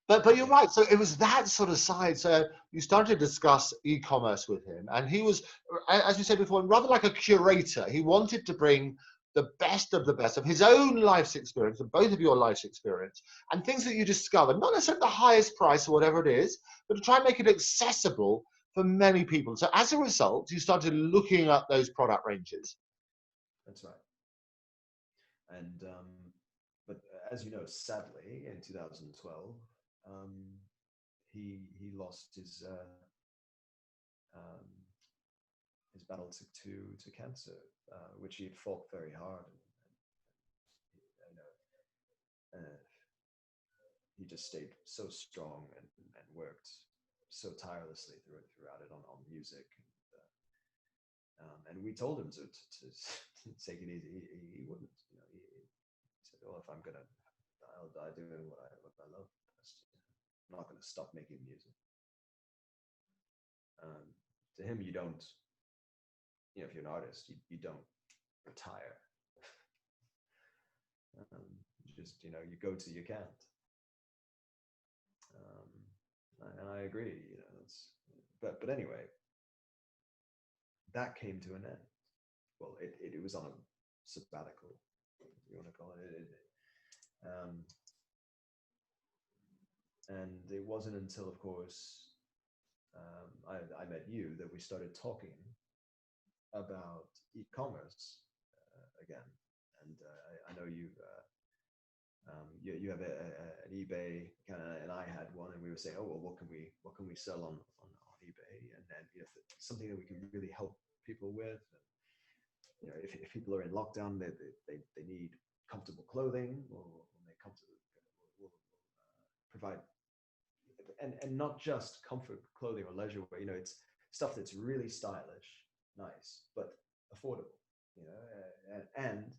But you're right. So it was that sort of side. So you started to discuss e-commerce with him, and he was, as you said before, rather like a curator. He wanted to bring the best of his own life's experience, and both of your life's experience, and things that you discovered, not necessarily the highest price or whatever it is, but to try and make it accessible for many people. So as a result, you started looking at those product ranges. That's right. And but as you know, sadly, in 2012, he lost his his battle to cancer, which he had fought very hard, and you know, he just stayed so strong and worked so tirelessly throughout it on music. And we told him to take it easy. He wouldn't. You know, he said, "Well, if I'm gonna, I'll die doing what I love best. I'm not gonna stop making music." To him, you don't. You know, if you're an artist, you don't retire. Just, you know, you go till you can't. And I agree. You know, but anyway, that came to an end. Well, it was on a sabbatical, if you want to call it. And it wasn't until, of course, I met you that we started talking about e-commerce again. And I know you have an eBay kind of, and I had one, and we were saying, oh well, what can we sell on eBay, and then, you know, something that we can really help people with. You know, if people are in lockdown, they need comfortable clothing, or we'll provide, and not just comfort clothing or leisure wear. You know, it's stuff that's really stylish, nice, but affordable. You know, and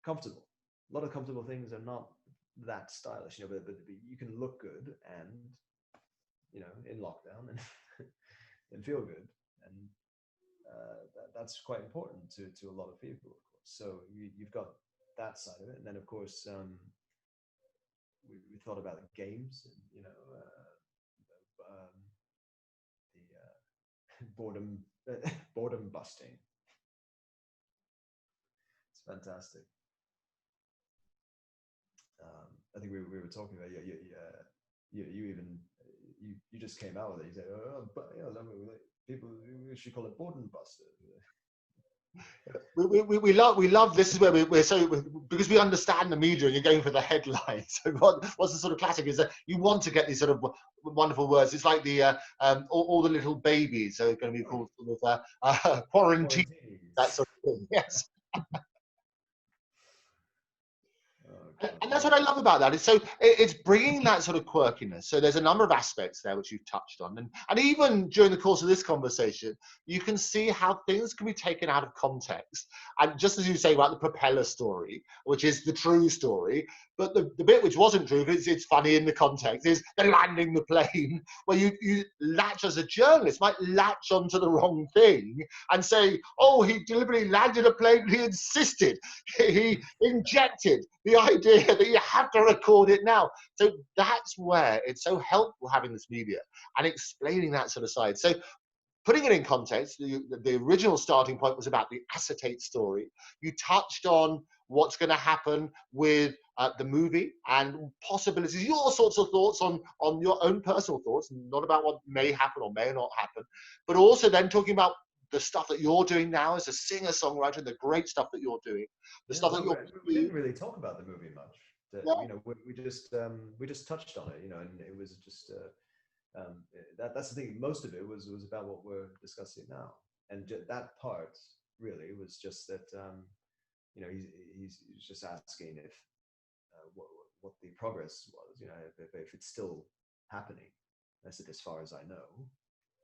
comfortable. A lot of comfortable things are not that stylish, you know, but you can look good and, you know, in lockdown and and feel good, and that's quite important to a lot of people, of course. So you've got that side of it, and then of course we thought about games, and, you know, the boredom busting. It's fantastic. I think we were talking about you even you just came out with it. You said, oh, but you know, people, we should call it boredom buster. We love this is where we're so, because we understand the media and you're going for the headlines. So what's the sort of classic is that you want to get these sort of wonderful words. It's like the all the little babies are going to be called sort of quarantine, that sort of thing. Yes. And that's what I love about that. It's so it's bringing that sort of quirkiness. So there's a number of aspects there which you've touched on, and even during the course of this conversation, you can see how things can be taken out of context. And just as you say about the propeller story, which is the true story, but the bit which wasn't true, because it's funny in the context, is the landing the plane, where you latch as a journalist might latch onto the wrong thing and say, oh, he deliberately landed a plane. He insisted, he injected the idea that you have to record it now. So that's where it's so helpful having this media and explaining that sort of side. So putting it in context, the original starting point was about the acetate story. You touched on what's going to happen with the movie and possibilities, your sorts of thoughts on your own personal thoughts, not about what may happen or may not happen, but also then talking about the stuff that you're doing now as a singer-songwriter, the great stuff that you're doing, the stuff that we didn't really talk about the movie much. Yeah. You know, we just touched on it, you know, and it was just that's the thing. Most of it was about what we're discussing now, and that part really was just that you know, he's just asking if what the progress was, you know, if it's still happening. I said, as far as I know,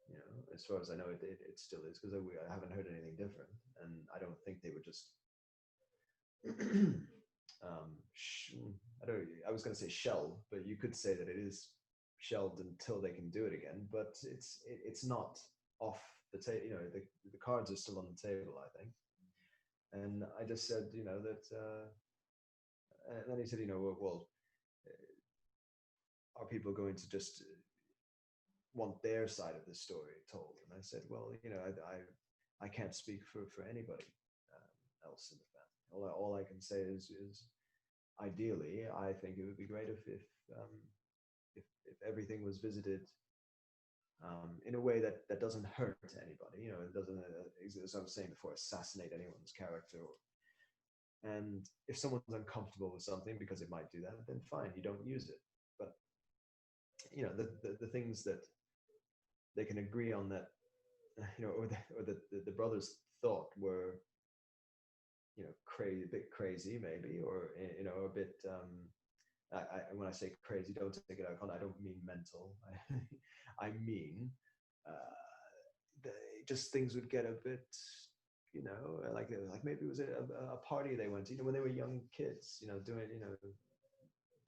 you know, as far as I know, it still is, because I haven't heard anything different, and I don't think they would just I was going to say shelve, but you could say that it is shelved until they can do it again. But it's not off the table. You know, the cards are still on the table, I think. And I just said, you know, that, and then he said, you know, well, are people going to just want their side of the story told? And I said, well, you know, I can't speak for anybody else in the family. All I can say is ideally, I think it would be great if everything was visited in a way that doesn't hurt anybody. You know, it doesn't, as I was saying before, assassinate anyone's character. And if someone's uncomfortable with something because it might do that, then fine, you don't use it. But you know, the things that they can agree on, that the brothers thought were, crazy, a bit crazy maybe, or a bit. When I say crazy, don't take it out of context. I don't mean mental. I mean, just things would get a bit, like maybe it was a party they went to, when they were young kids,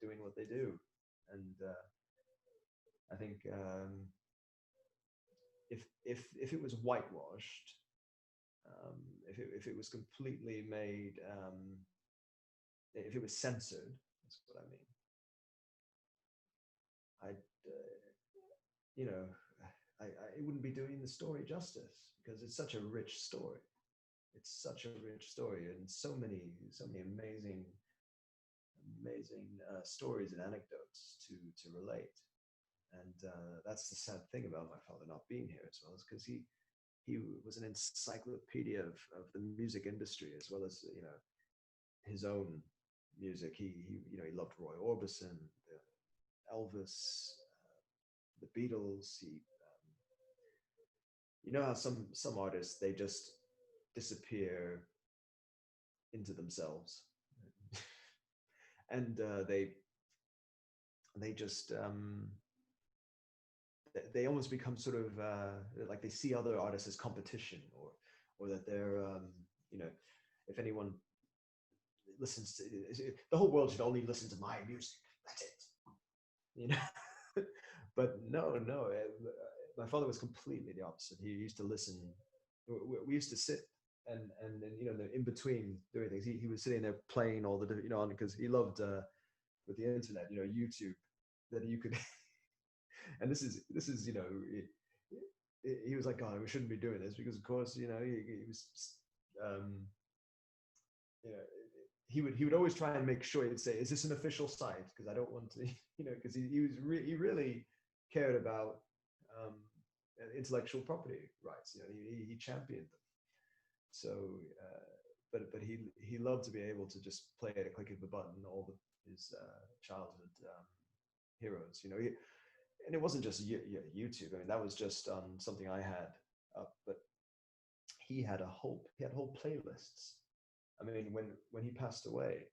doing what they do, and I think if it was whitewashed, if it was completely made, if it was censored, that's what I mean. It wouldn't be doing the story justice, because it's such a rich story. It's such a rich story, and so many amazing stories and anecdotes to relate. And that's the sad thing about my father not being here as well, is because he was an encyclopedia of the music industry, as well as his own music. He loved Roy Orbison, Elvis, the Beatles. How some artists, they just disappear into themselves, and they just they almost become sort of like they see other artists as competition, or that they're if anyone listens to the whole world should only listen to my music, that's it, but no, my father was completely the opposite. He used to listen. We used to sit and in between doing things, he was sitting there playing all the different, because he loved with the internet, YouTube, that you could and this is he was like, God, we shouldn't be doing this, because of course he was he would always try and make sure he'd say, is this an official site, because I don't want to because he really cared about intellectual property rights. He championed them. So but he loved to be able to just play at a click of a button all his childhood heroes. And it wasn't just YouTube. I mean, that was just something I had up, but he had whole playlists. I mean, when he passed away,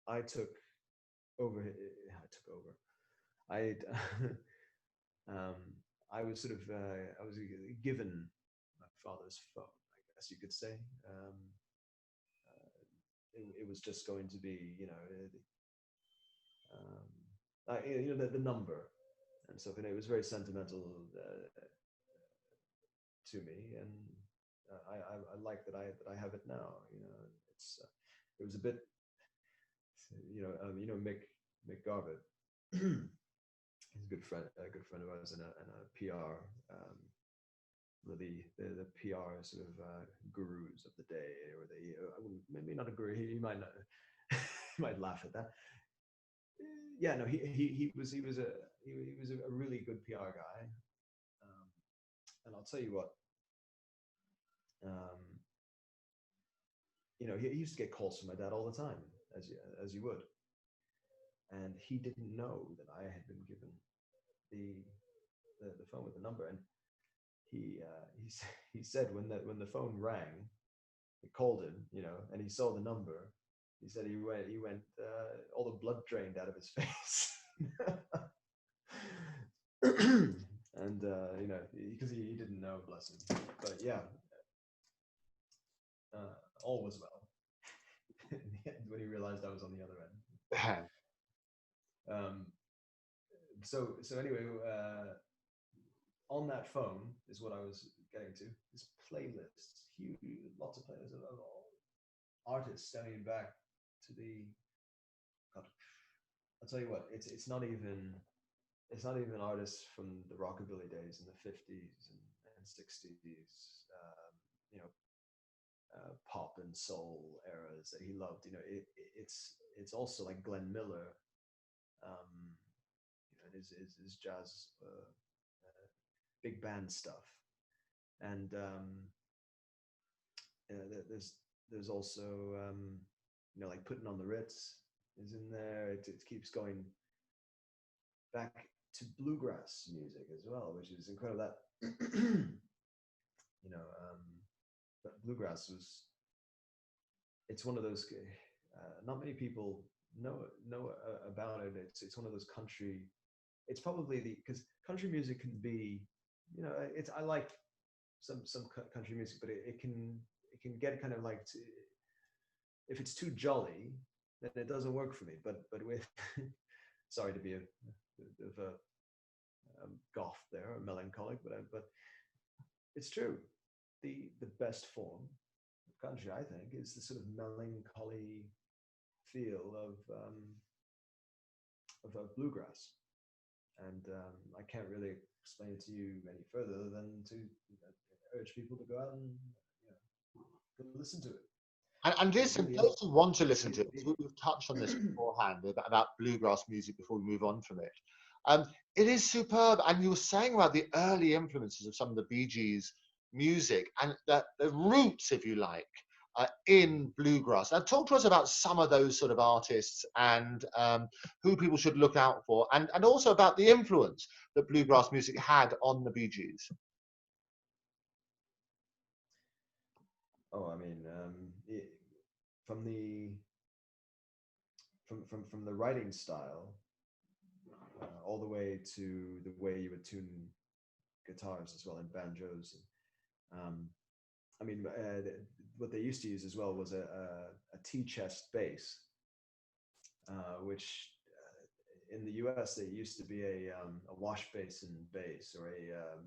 I took over. I was sort of I was given my father's phone, I guess you could say. It was just going to be, the number and stuff, and it was very sentimental to me, and I like that I have it now. It was a bit, Mick Garbutt. He's a good friend of ours, and a PR, the PR sort of gurus of the day, or maybe not a guru. He might not, he might laugh at that. Yeah, no, he was a really good PR guy, and I'll tell you what, he used to get calls from my dad all the time, as you would, and he didn't know that I had been given the phone with the number, and he said when the phone rang, it called him, and he saw the number. He said he went all the blood drained out of his face, and because he didn't know, bless him. But yeah, all was well. In the end, when he realized I was on the other end. So anyway, on that phone is what I was getting to. This playlists, huge, lots of playlists of all artists stemming back to the. God, I'll tell you what. It's not even artists from the rockabilly days in the 50s and 60s. Pop and soul eras that he loved. It's also like Glenn Miller. His jazz, big band stuff, and there's also like Putting on the Ritz is in there. It keeps going back to bluegrass music as well, which is incredible. That you know, but bluegrass was, it's one of those, not many people know about it. It's one of those country, it's probably because country music can be, you know, it's, I like some country music, but it can get kind of like if it's too jolly, then it doesn't work for me. But with sorry to be a bit of a goth there, or melancholic, but it's true. The best form of country, I think, is the sort of melancholy feel of bluegrass. And I can't really explain it to you any further than to urge people to go out and go listen to it. And listen, Really those who want to listen to it, the- we've touched on this beforehand about bluegrass music before we move on from it. It is superb. And you were saying about the early influences of some of the Bee Gees music and the roots, if you like, in bluegrass. Now, talk to us about some of those sort of artists and who people should look out for, and also about the influence that bluegrass music had on the Bee Gees. Oh, I mean, from the from the writing style, all the way to the way you would tune guitars as well, and banjos. And, I mean, what they used to use as well was a T-chest bass, which in the US there used to be a wash basin bass, or a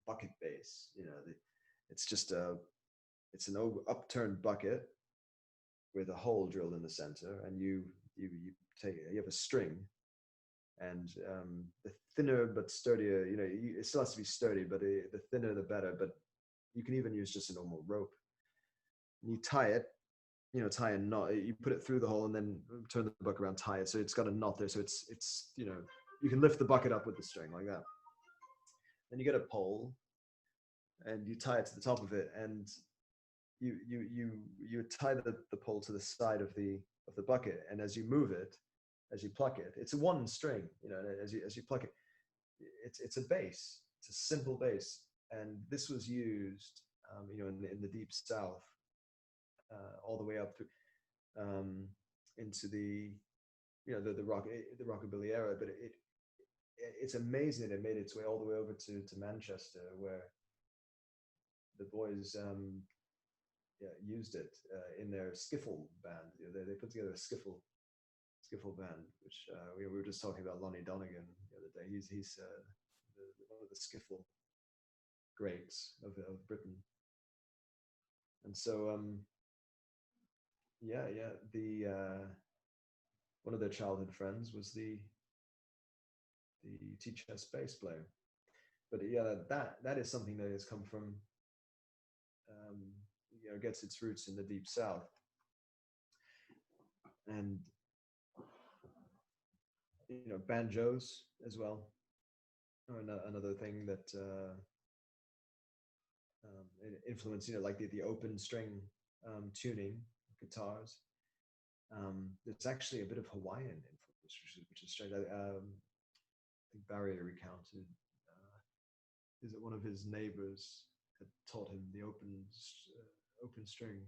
bucket bass. You know, it's just it's an upturned bucket with a hole drilled in the center, and you have a string, and the thinner but sturdier, you know, it still has to be sturdy, but the thinner the better. But you can even use just a normal rope. And you tie it, tie a knot. You put it through the hole and then turn the bucket around, tie it. So it's got a knot there. So it's you can lift the bucket up with the string like that. Then you get a pole and you tie it to the top of it, and you tie the pole to the side of the bucket, and as you move it, as you pluck it, it's a one string, as you pluck it, it's a bass. It's a simple bass, and this was used, in the deep South, all the way up through into the rockabilly era. But it's amazing that it made its way all the way over to Manchester, where the boys used it in their skiffle band. They put together a skiffle band, which we were just talking about Lonnie Donegan the other day. He's one of the skiffle greats of Britain. And so the one of their childhood friends was the T-chest bass player. But that is something that has come from gets its roots in the deep South. And banjos as well are another thing that influence, like the open string tuning guitars. There's actually a bit of Hawaiian influence, which is strange. I think Barry recounted is that one of his neighbors had taught him the open string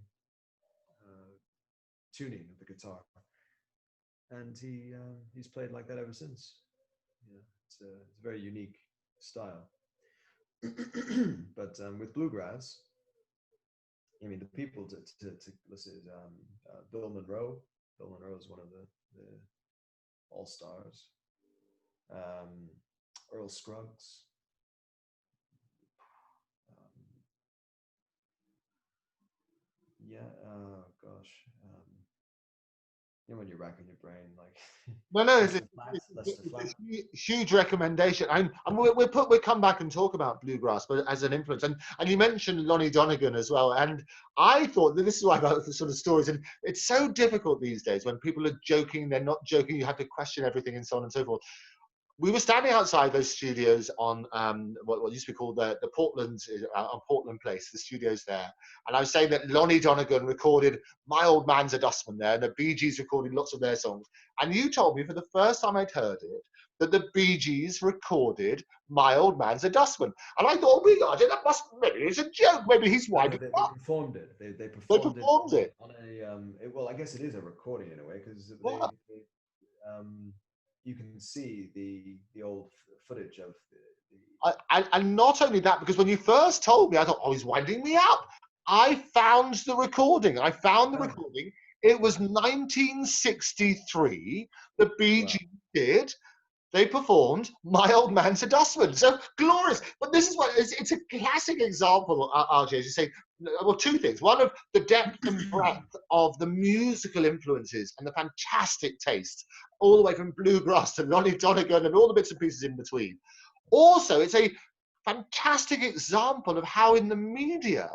tuning of the guitar, and he's played like that ever since. It's a very unique style. But with bluegrass, I mean, the people to listen is Bill Monroe. Bill Monroe is one of the all stars. Earl Scruggs. Oh gosh. When you're racking your brain, like No, it's a huge recommendation. And we'll come back and talk about bluegrass, but as an influence. And you mentioned Lonnie Donegan as well. And I thought that this is why I got the sort of stories. And it's so difficult these days when people are joking, they're not joking. You have to question everything and so on and so forth. We were standing outside those studios on what used to be called the Portland, on Portland Place, the studios there. And I was saying that Lonnie Donegan recorded My Old Man's a Dustman there, and the Bee Gees recorded lots of their songs. And you told me for the first time I'd heard it, that the Bee Gees recorded My Old Man's a Dustman. And I thought, oh my God, that must, maybe it's a joke. Maybe he's No, winding they up. performed it. They They performed it performed it. on a well, I guess it is a recording in a way because Yeah. you can see the old footage of And not only that, because when you first told me, I thought, oh, he's winding me up. I found the recording. I found the oh, recording. It was 1963. The Bee wow. Gees did. They performed My Old Man's a Dustman. So glorious. But this is what it's a classic example, RJ, as you say, well, two things. One of the depth and breadth of the musical influences and the fantastic taste, all the way from bluegrass to Lonnie Donegan and all the bits and pieces in between. Also, it's a fantastic example of how in the media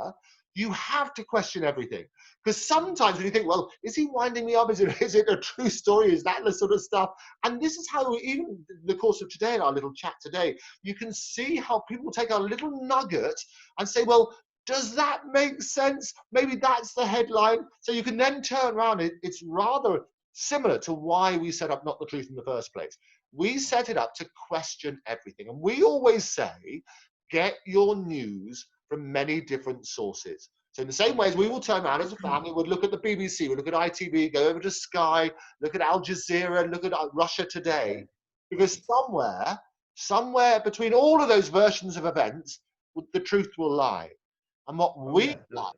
you have to question everything. Because sometimes when you think, well, is he winding me up? Is it a true story? Is that the sort of stuff? And this is how, even in the course of today, in our little chat today, you can see how people take a little nugget and say, well, does that make sense? Maybe that's the headline. So you can then turn around. It's rather similar to why we set up Not the Truth in the first place. We set it up to question everything. And we always say, get your news from many different sources. So in the same way as we will turn around as a family, we'll look at the BBC, we'll look at ITV, go over to Sky, look at Al Jazeera, look at Russia Today, because somewhere between all of those versions of events, the truth will lie. And what we Yeah, like,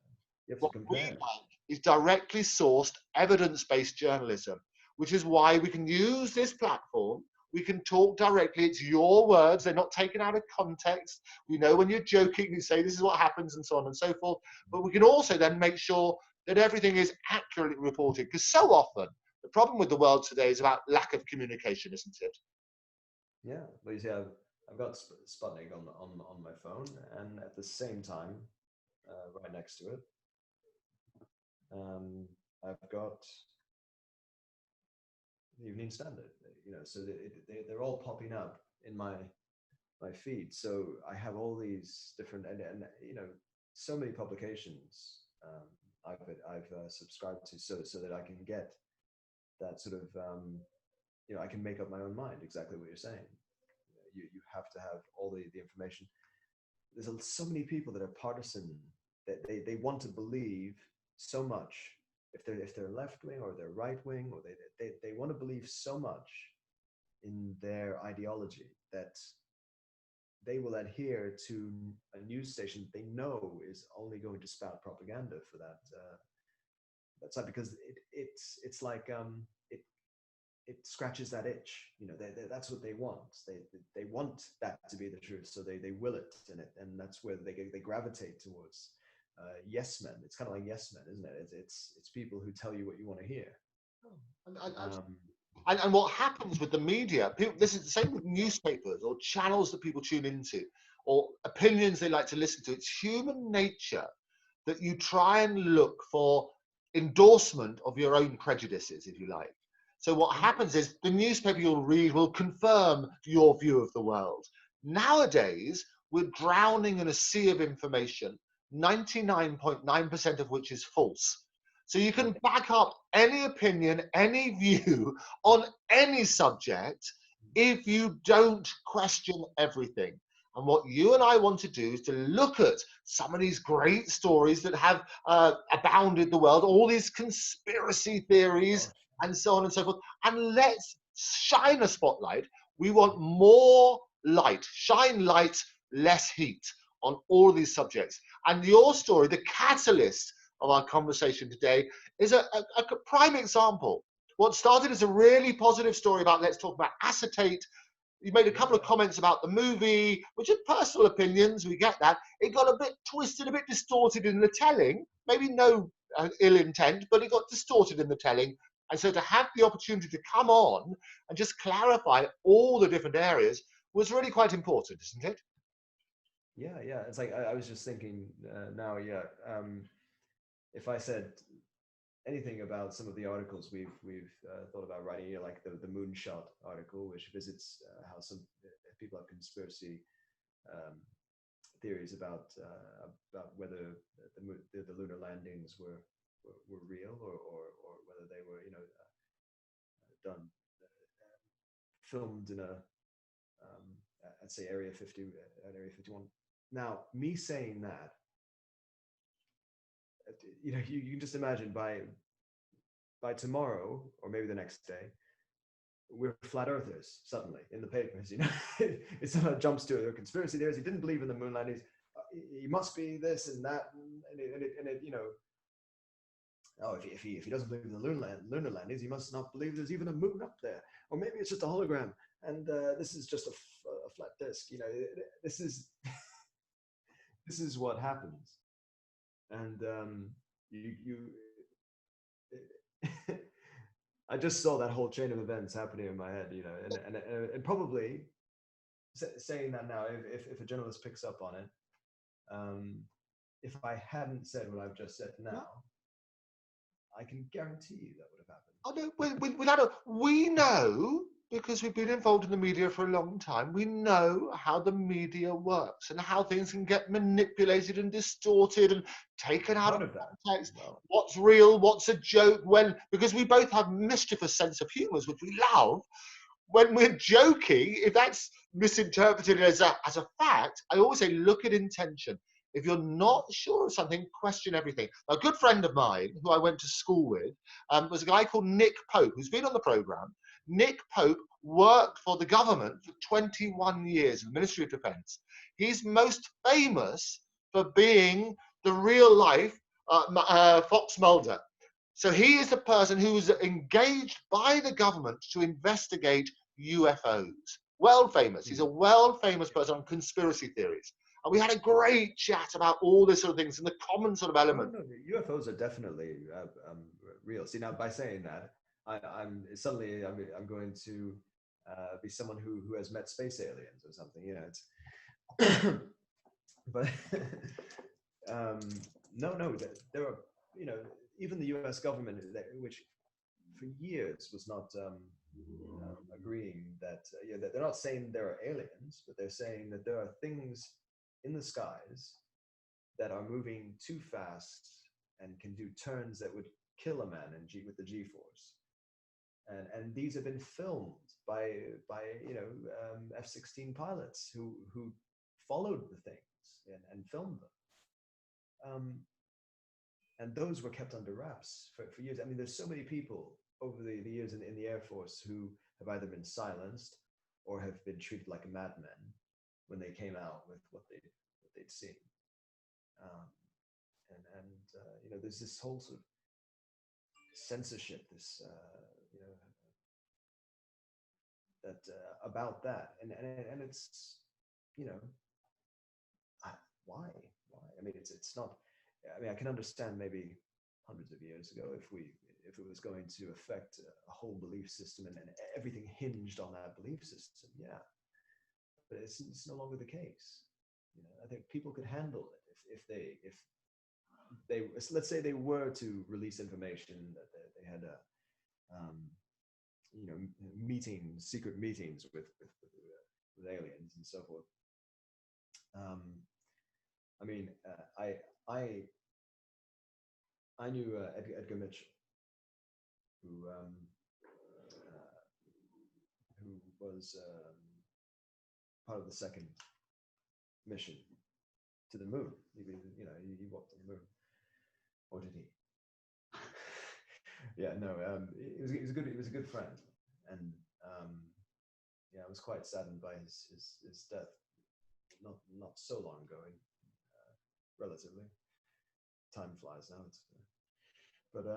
you have to what we compare. like is directly sourced, evidence-based journalism, which is why we can use this platform. We can talk directly. It's your words. They're not taken out of context. We know when you're joking, you say this is what happens and so on and so forth. But we can also then make sure that everything is accurately reported. Because so often, the problem with the world today is about lack of communication, isn't it? Yeah, but you see, I've got Sputnik on my phone, and at the same time, right next to it, I've got the Evening Standard. So they're all popping up in my feed. So I have all these different and so many publications I've subscribed to, so that I can get that sort of I can make up my own mind. Exactly what you're saying. You have to have all the information. There's so many people that are partisan, that they want to believe so much. If they're left wing or they're right wing, or they want to believe so much in their ideology that they will adhere to a news station they know is only going to spout propaganda for that side, because it's like it scratches that itch. That's what they want. They want that to be the truth, so they will it, and that's where they gravitate towards yes men. It's kind of like yes men, isn't it? It's people who tell you what you want to hear. And what happens with the media, this is the same with newspapers or channels that people tune into or opinions they like to listen to. It's human nature that you try and look for endorsement of your own prejudices, if you like. So what happens is the newspaper you'll read will confirm your view of the world. Nowadays, we're drowning in a sea of information, 99.9% of which is false. So you can back up any opinion, any view on any subject if you don't question everything. And what you and I want to do is to look at some of these great stories that have abounded the world, all these conspiracy theories and so on and so forth, and let's shine a spotlight. We want more light, shine light, less heat on all of these subjects. And your story, the catalyst of our conversation today, is a prime example. What started as a really positive story about let's talk about acetate. You made a couple of comments about the movie, which are personal opinions, we get that. It got a bit twisted, a bit distorted in the telling, maybe no ill intent, but it got distorted in the telling. And so to have the opportunity to come on and just clarify all the different areas was really quite important, isn't it? Yeah. It's like I was just thinking now. Yeah, if I said anything about some of the articles we've thought about writing, like the moonshot article, which visits how some people have conspiracy theories about whether the lunar landings were real, or whether they were done filmed in a I'd say Area 50, Area 51. Now, me saying that, you can just imagine by tomorrow or maybe the next day, we're flat earthers suddenly in the papers. It somehow jumps to a conspiracy theories. He didn't believe in the moon landings. He must be this and that, and it oh, if he doesn't believe in the lunar landings, he must not believe there's even a moon up there, or maybe it's just a hologram, and this is just a flat disk. This is this is what happens, and I just saw that whole chain of events happening in my head, and probably saying that now, if a journalist picks up on it, if I hadn't said what I've just said now, I can guarantee you that would have happened. We know, because we've been involved in the media for a long time, we know how the media works and how things can get manipulated and distorted and taken out of context. Well, what's real, what's a joke, because we both have mischievous sense of humour, which we love. When we're joking, if that's misinterpreted as a fact, I always say look at intention. If you're not sure of something, question everything. A good friend of mine, who I went to school with, was a guy called Nick Pope, who's been on the programme. Nick Pope worked for the government for 21 years in the Ministry of Defence. He's most famous for being the real-life Fox Mulder. So he is the person who was engaged by the government to investigate UFOs. World famous. He's a world famous person on conspiracy theories. And we had a great chat about all this sort of things and the common sort of element. No, UFOs are definitely real. See, now by saying that, I'm going to be someone who has met space aliens or something. It's but no, there are, even the U.S. government, which for years was not agreeing that they're not saying there are aliens, but they're saying that there are things in the skies that are moving too fast and can do turns that would kill a man with the G-force. And these have been filmed by F-16 pilots who followed the things and filmed them. And those were kept under wraps for years. I mean, there's so many people over the years in the Air Force who have either been silenced or have been treated like a madman when they came out with what they'd seen. There's this whole sort of censorship, about that, and it's why? I mean, it's not. I mean, I can understand maybe hundreds of years ago if it was going to affect a whole belief system and everything hinged on that belief system, yeah. But it's no longer the case. I think people could handle it if they let's say they were to release information that they had secret meetings with aliens and so forth. I knew Edgar Mitchell, who was part of the second mission to the moon. He walked on the moon, or did he? Yeah, no. He was a good friend, and I was quite saddened by his death. Not so long ago, relatively. Time flies now. But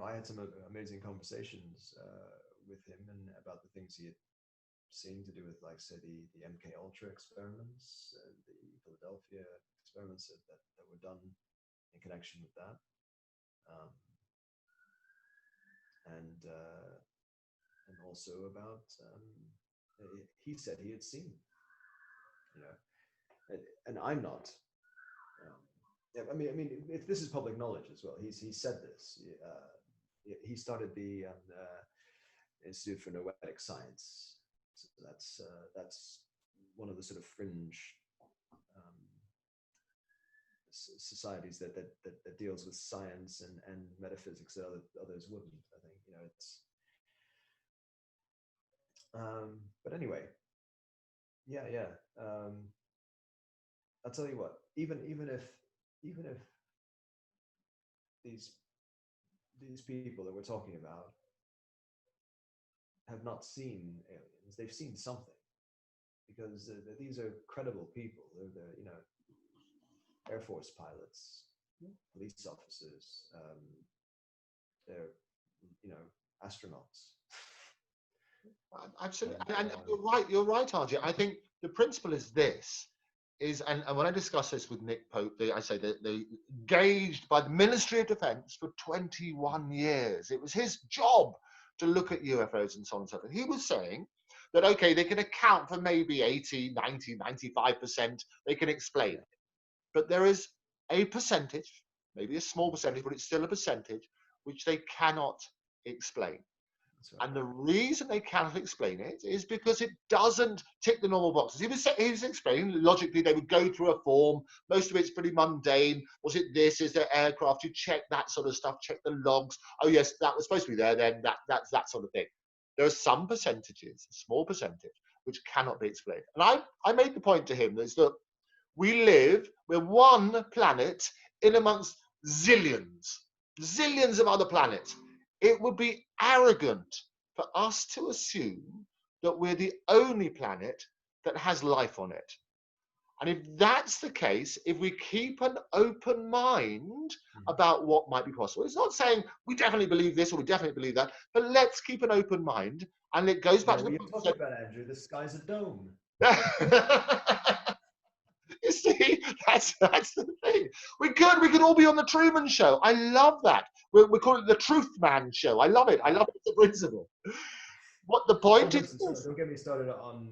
I had some amazing conversations with him and about the things he had seen to do with, like, say, the MK Ultra experiments, the Philadelphia experiments that were done in connection with that, and also about he said he had seen, and I'm not. I mean, if this is public knowledge as well. He said this. He started the Institute for Noetic Science. So that's one of the sort of fringe societies that deals with science and metaphysics that others wouldn't. I think it's But anyway, yeah. I'll tell you what. Even if these people that we're talking about have not seen aliens, they've seen something, because these are credible people. They're Air Force pilots, police officers. They're astronauts. Absolutely, and you're right, RJ. I think the principle is this. And when I discuss this with Nick Pope, I say that they engaged by the Ministry of Defence for 21 years. It was his job to look at UFOs and so on and so forth. He was saying that, okay, they can account for maybe 80, 90, 95%. They can explain it. But there is a percentage, maybe a small percentage, but it's still a percentage, which they cannot explain. Right. And the reason they cannot explain it is because it doesn't tick the normal boxes. He was explaining logically they would go through a form. Most of it's pretty mundane. Was it this? Is there aircraft? You check that sort of stuff. Check the logs. Oh yes, that was supposed to be there. Then that's that sort of thing. There are some percentages, a small percentage, which cannot be explained. And I made the point to him that we're one planet in amongst zillions of other planets. It would be arrogant for us to assume that we're the only planet that has life on it. And if that's the case, if we keep an open mind about what might be possible, it's not saying we definitely believe this or we definitely believe that, but let's keep an open mind. And it goes back to what you're talking about, Andrew. The sky's a dome. You see, that's the thing. We could all be on the Truman Show. I love that. We call it the Truth Man Show. I love it. I love the principle. What the point is? Don't get me started on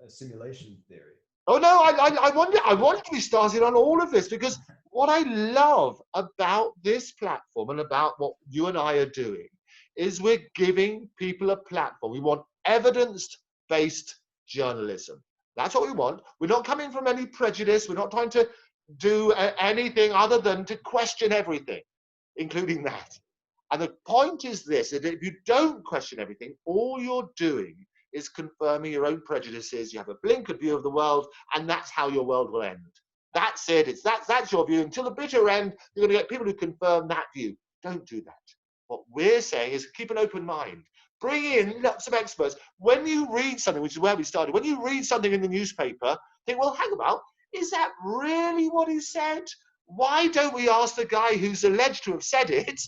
simulation theory. Oh no, I wanted to be started on all of this, because what I love about this platform and about what you and I are doing is we're giving people a platform. We want evidence-based journalism. That's what we want. We're not coming from any prejudice. We're not trying to do anything other than to question everything, including that. And the point is this, that if you don't question everything, all you're doing is confirming your own prejudices. You have a blinkered view of the world, and that's how your world will end. That's it. That's your view. Until the bitter end, you're going to get people who confirm that view. Don't do that. What we're saying is keep an open mind. Bring in lots of experts. When you read something, which is where we started, when you read something in the newspaper, think, well, hang about, is that really what he said? Why don't we ask the guy who's alleged to have said it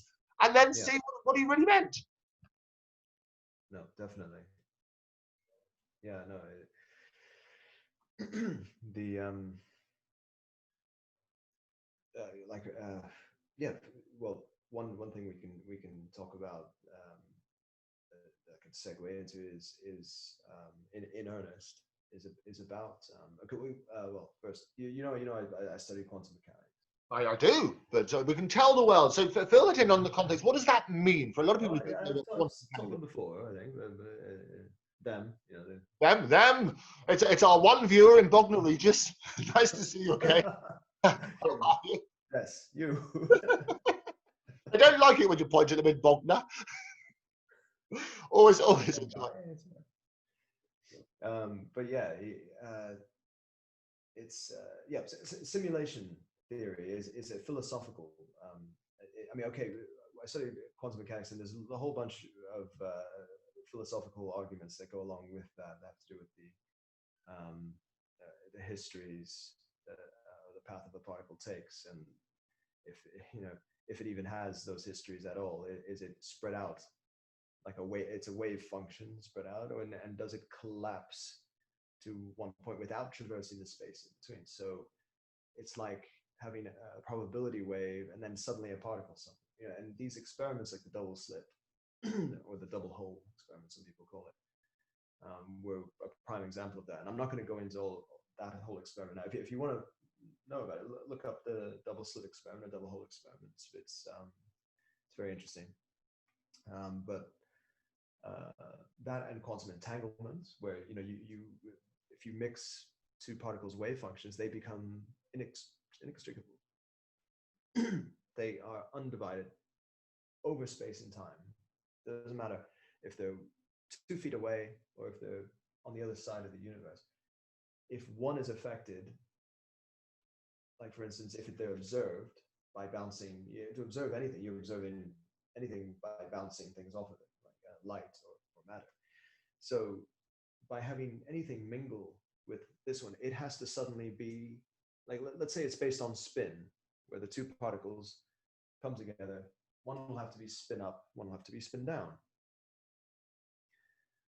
and then see what he really meant? No, definitely. Yeah, no. Well, one thing we can talk about that I can segue into is in earnest is about well, first I study quantum mechanics. I do, but we can tell the world. So fill it in on the context. What does that mean for a lot of people? I've told them before, I think. Them. Them. It's our one viewer in Bognor Regis. Nice to see you again. How are you? Yes, you. I don't like it when you point at them in Bognor. always enjoy. But yeah, it's simulation theory is a philosophical. I study quantum mechanics, and there's a whole bunch of philosophical arguments that go along with that have to do with the histories the path of a particle takes, and if it even has those histories at all. Is it spread out like a wave? It's a wave function spread out, and does it collapse to one point without traversing the space in between? So it's like having a probability wave and then suddenly a particle something. And these experiments, like the double slit or the double hole experiment, some people call it, were a prime example of that. And I'm not going to go into all that whole experiment now. If you want to know about it, look up the double slit experiment or double hole experiment. It's very interesting. But that and quantum entanglement, where you if you mix two particles' wave functions, they become inextricable. They are undivided over space and time. It doesn't matter if they're 2 feet away, or if they're on the other side of the universe, if one is affected, like for instance, if they're observed by bouncing, to observe anything, you're observing anything by bouncing things off of it, like light or matter. So by having anything mingle with this one, it has to suddenly be, like, let's say it's based on spin, where the 2 particles come together. One will have to be spin up, one will have to be spin down.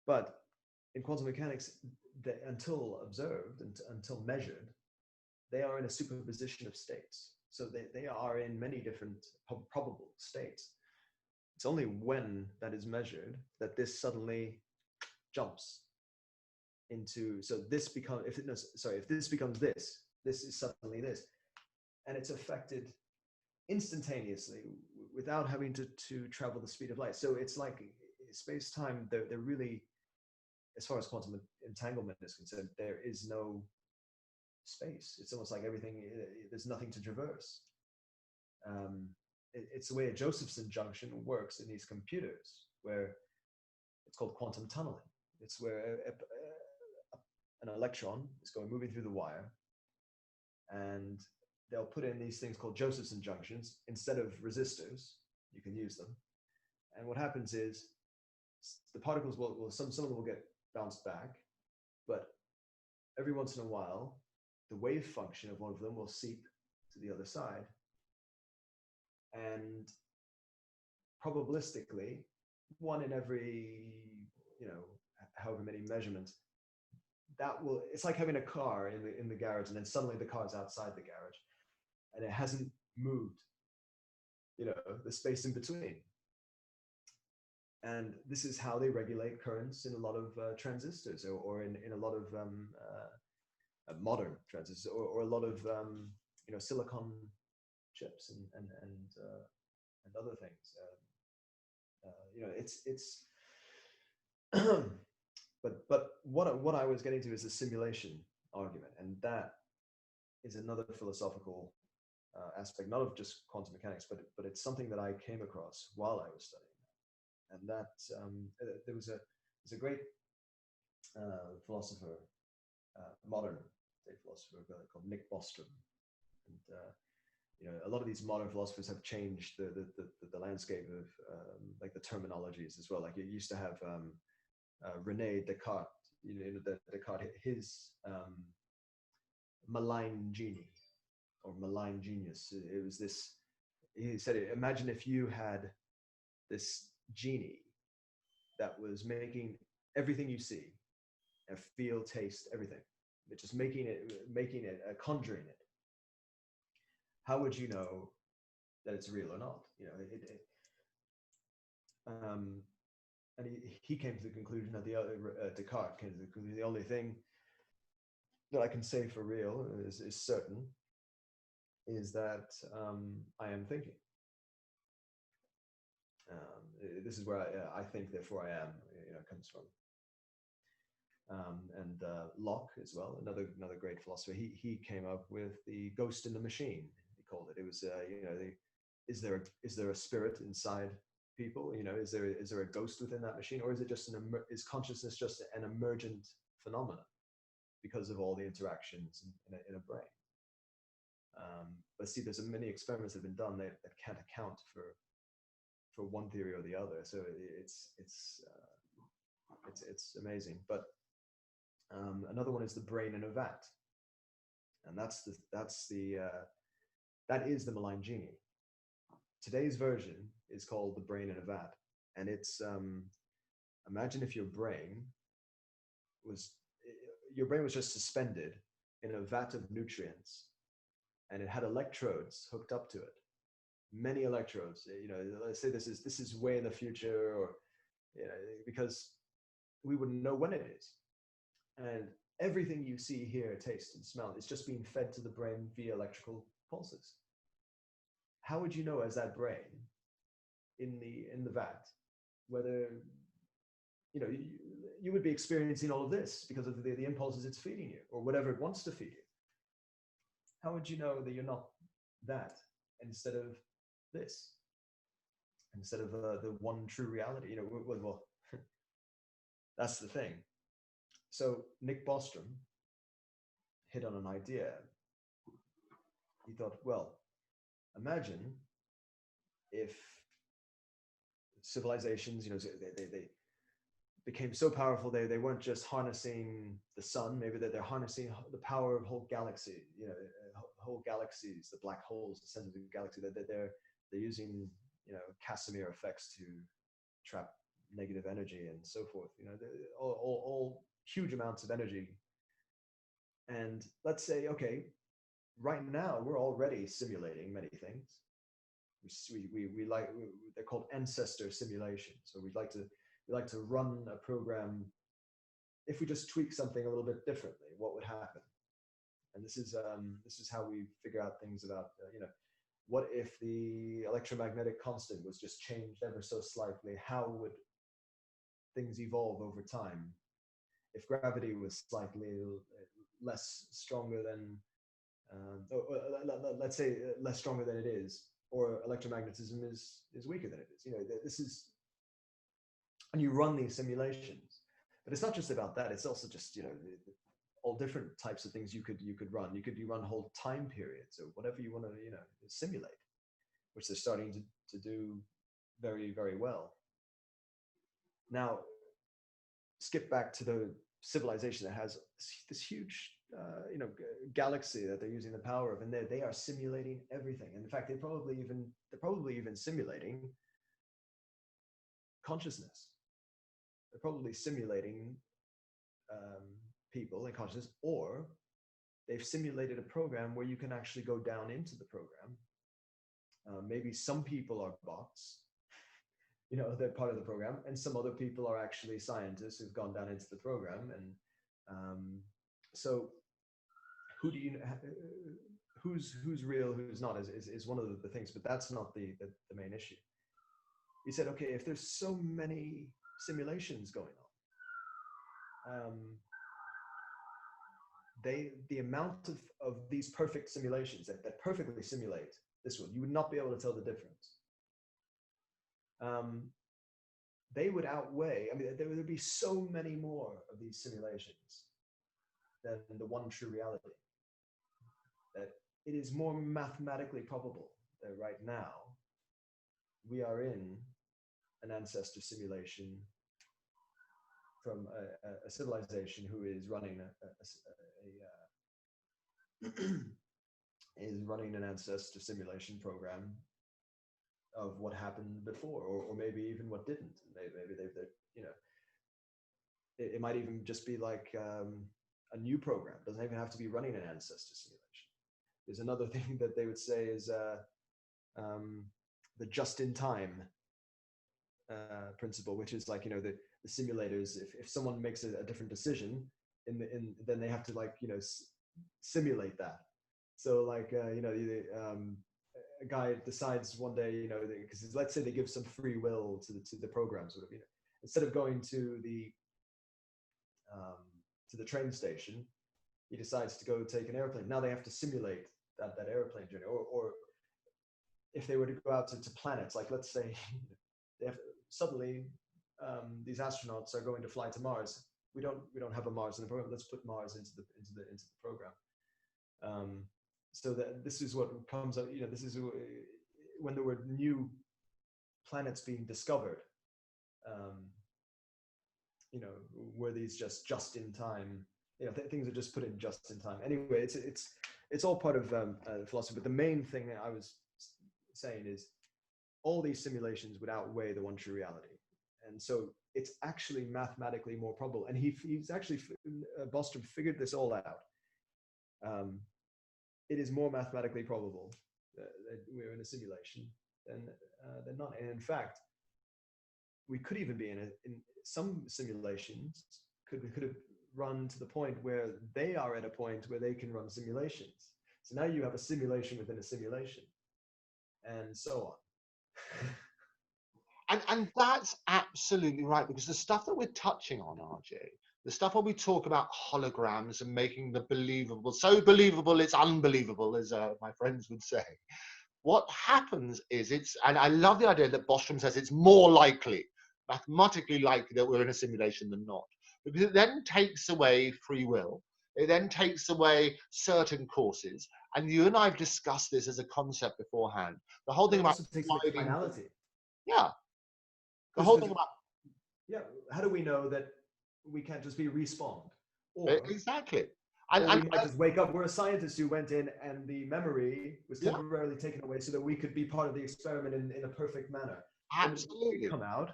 But in quantum mechanics, until observed, until measured, they are in a superposition of states. So they are in many different probable states. It's only when that is measured that this suddenly jumps into, so this becomes, if this becomes this is suddenly this. And it's affected instantaneously without having to travel the speed of light. So it's like space-time, they're really, as far as quantum entanglement is concerned, there is no space. It's almost like everything, there's nothing to traverse. It's the way a Josephson junction works in these computers, where it's called quantum tunneling. It's where an electron is moving through the wire, and they'll put in these things called Josephson junctions instead of resistors. You can use them, and what happens is the particles will some of them will get bounced back, but every once in a while, the wave function of one of them will seep to the other side, and probabilistically, one in every, however many measurements, it's like having a car in the garage, and then suddenly the car's outside the garage, and it hasn't moved, the space in between. And this is how they regulate currents in a lot of transistors, or in a lot of modern transistors, or a lot of silicon chips and other things. It's but what I was getting to is the simulation argument, and that is another philosophical aspect, not of just quantum mechanics, but it's something that I came across while I was studying. And that there's a great philosopher, modern day philosopher called Nick Bostrom, and a lot of these modern philosophers have changed the landscape of like the terminologies as well. Like you used to have Rene Descartes, Descartes, his malign genie or malign genius. It was this. He said, imagine if you had this genie that was making everything you see and feel, taste, everything. It's just making it, conjuring it. How would you know that it's real or not? And he came to the conclusion that Descartes came to the conclusion, the only thing that I can say for real is certain is that I am thinking. This is where I think, therefore I am, comes from. And Locke as well, another great philosopher. He came up with the ghost in the machine. He called it. It was is there a spirit inside people? Is there a ghost within that machine, or is it just is consciousness just an emergent phenomenon because of all the interactions in a brain? But see, there's many experiments that have been done that can't account for one theory or the other. So it's amazing. But another one is the brain in a vat, and that is the malign genie. Today's version is called the brain in a vat, and it's imagine if your brain was just suspended in a vat of nutrients, and it had electrodes hooked up to it. Many electrodes. Let's say this is way in the future, or because we wouldn't know when it is. And everything you see, hear, taste, and smell is just being fed to the brain via electrical pulses. How would you know, as that brain in the vat, whether you would be experiencing all of this because of the impulses it's feeding you, or whatever it wants to feed you? How would you know that you're not that instead of this, instead of the one true reality? Well, That's the thing. So Nick Bostrom hit on an idea. He thought, well, imagine if civilizations, they became so powerful, they weren't just harnessing the sun, maybe they're harnessing the power of whole galaxy, whole galaxies, the black holes, the centers of the galaxy, they're using, Casimir effects to trap negative energy and so forth, all huge amounts of energy. And let's say, okay, right now we're already simulating many things. They're called ancestor simulations. So we like to run a program. If we just tweak something a little bit differently, what would happen? And this is how we figure out things about, what if the electromagnetic constant was just changed ever so slightly? How would things evolve over time? If gravity was slightly less stronger than, let's say less stronger than it is, or electromagnetism is weaker than it is. This is, and you run these simulations. But it's not just about that. It's also just, all different types of things you could run. You run whole time periods or whatever you want to, simulate, which they're starting to do very, very well. Now, skip back to the civilization that has this huge, galaxy that they're using the power of, and they are simulating everything. And in fact, they're probably even simulating consciousness. They're probably simulating people in consciousness, or they've simulated a program where you can actually go down into the program. Maybe some people are bots, they're part of the program, and some other people are actually scientists who've gone down into the program. And so who do you know, who's real, who's not is one of the things, but that's not the main issue. He said, okay, if there's so many simulations going on, the amount of these perfect simulations that perfectly simulate this one, you would not be able to tell the difference. They would outweigh, there would be so many more of these simulations than the one true reality, that it is more mathematically probable that right now we are in an ancestor simulation from a civilization who is running is running an ancestor simulation program of what happened before, or maybe even what didn't. Maybe it might even just be like a new program. It doesn't even have to be running an ancestor simulation. There's another thing that they would say is the just-in-time principle, which is like, the simulators, if someone makes a different decision, then they have to simulate that. So like, a guy decides one day, because let's say they give some free will to the program, sort of, instead of going to the train station, he decides to go take an airplane. Now they have to simulate that airplane journey, or if they were to go out to planets, like let's say they have suddenly these astronauts are going to fly to Mars. We don't have a Mars in the program. Let's put Mars into the program. So that this is what comes up. This is when there were new planets being discovered. Were these just in time? Things are just put in just in time. Anyway, it's all part of philosophy. But the main thing I was saying is all these simulations would outweigh the one true reality, and so it's actually mathematically more probable. And he's actually Bostrom figured this all out. It is more mathematically probable that we're in a simulation than not. And in fact, we could even be in some simulations could have run to the point where they are at a point where they can run simulations. So now you have a simulation within a simulation, and so on. And that's absolutely right, because the stuff that we're touching on, RJ, the stuff where we talk about holograms and making the believable so believable it's unbelievable, as my friends would say. What happens is and I love the idea that Bostrom says it's more likely mathematically likely that we're in a simulation than not, because it then takes away free will. It then takes away certain courses. And you and I have discussed this as a concept beforehand. The whole It thing about also takes away sliding, finality. yeah, the whole thing Because about yeah, how do we know that we can't just be respawned? Or exactly. or we might just wake up. We're a scientist who went in and the memory was Yeah, temporarily taken away so that we could be part of the experiment in a perfect manner. And when we absolutely. come out,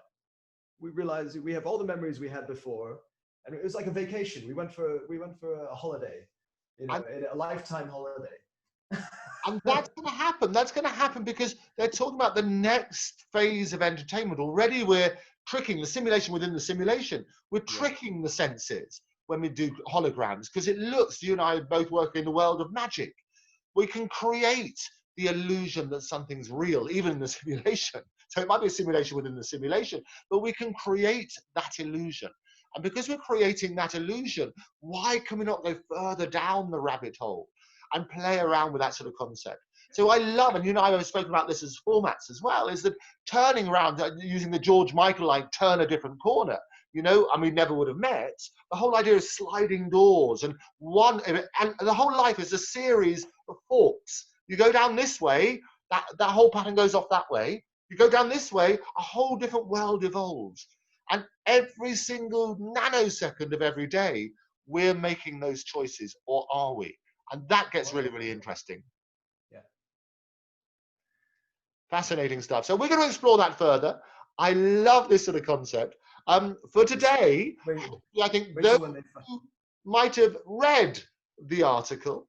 we realize we have all the memories we had before. And it was like a vacation. We went for a holiday, you know, And a lifetime holiday. And that's going to happen. That's going to happen because they're talking about the next phase of entertainment. Already we're tricking the simulation within the simulation. We're tricking the senses when we do holograms because it looks, you and I both work in the world of magic. We can create the illusion that something's real, even in the simulation. So it might be a simulation within the simulation, but we can create that illusion. And because we're creating that illusion, why can we not go further down the rabbit hole and play around with that sort of concept? So I love, and you and I have spoken about this as formats as well, is that turning around, using the George Michael, like turn a different corner, you know, and we never would have met. The whole idea is sliding doors, and the whole life is a series of forks. You go down this way, that whole pattern goes off that way. You go down this way, a whole different world evolves. And every single nanosecond of every day, we're making those choices, or are we? And that gets really, really interesting. Yeah. Fascinating stuff. So we're going to explore that further. I love this sort of concept. For today, I think those who might have read the article,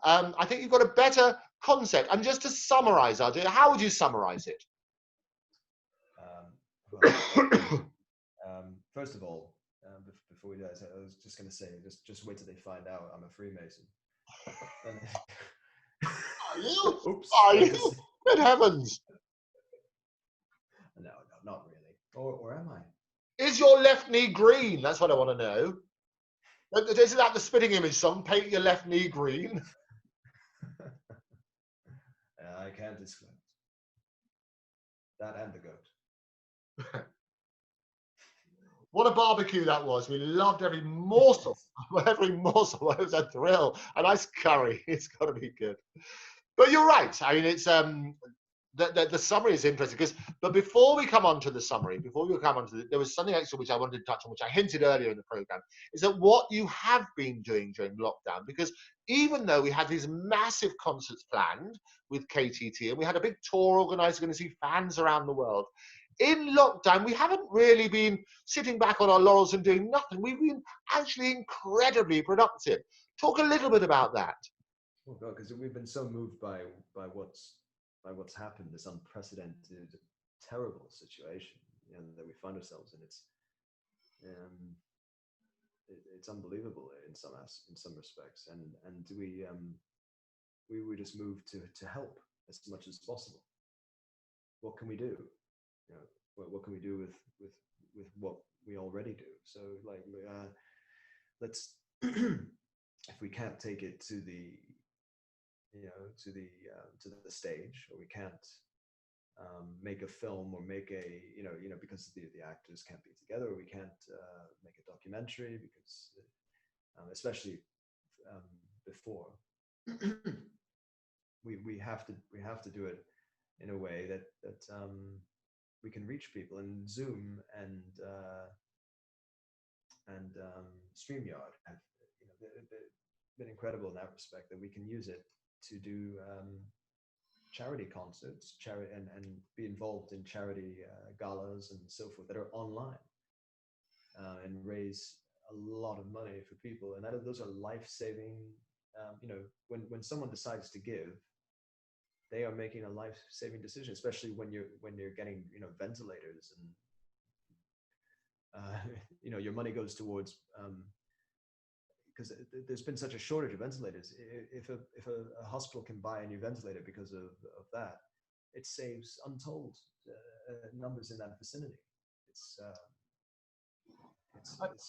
I think you've got a better concept. And just to summarize, RJ, how would you summarize it? First of all, before we do that, I was just going to say, just wait till they find out I'm a Freemason. Are you? Oops. Are you? Good heavens. No, not really. Or am I? Is your left knee green? That's what I want to know. Isn't that the Spitting Image song? Paint your left knee green. I can't disclose. That and the goat. What a barbecue that was. We loved every morsel. Every morsel. It was a thrill. A nice curry. It's got to be good. But you're right. I mean, it's the summary is interesting but before we come on to the summary, there was something extra which I wanted to touch on, which I hinted earlier in the program, is that what you have been doing during lockdown, because even though we had these massive concerts planned with KTT and we had a big tour organized, going to see fans around the world, in lockdown, we haven't really been sitting back on our laurels and doing nothing. We've been actually incredibly productive. Talk a little bit about that. Oh God, because we've been so moved by what's happened, this unprecedented, terrible situation, you know, that we find ourselves in. It's unbelievable in some respects, and we just moved to help as much as possible. What can we do? You know, what can we do with what we already do? So like, let's if we can't take it to the to the stage, or we can't make a film or make a because the actors can't be together, or we can't make a documentary because especially before we have to do it in a way that we can reach people. And Zoom and StreamYard have been incredible in that respect, that we can use it to do charity concerts, and be involved in charity galas and so forth that are online, and raise a lot of money for people. And those are life-saving. When someone decides to give, they are making a life-saving decision, especially when you're getting ventilators, and your money goes towards because there's been such a shortage of ventilators. If a hospital can buy a new ventilator because of that, it saves untold numbers in that vicinity. It's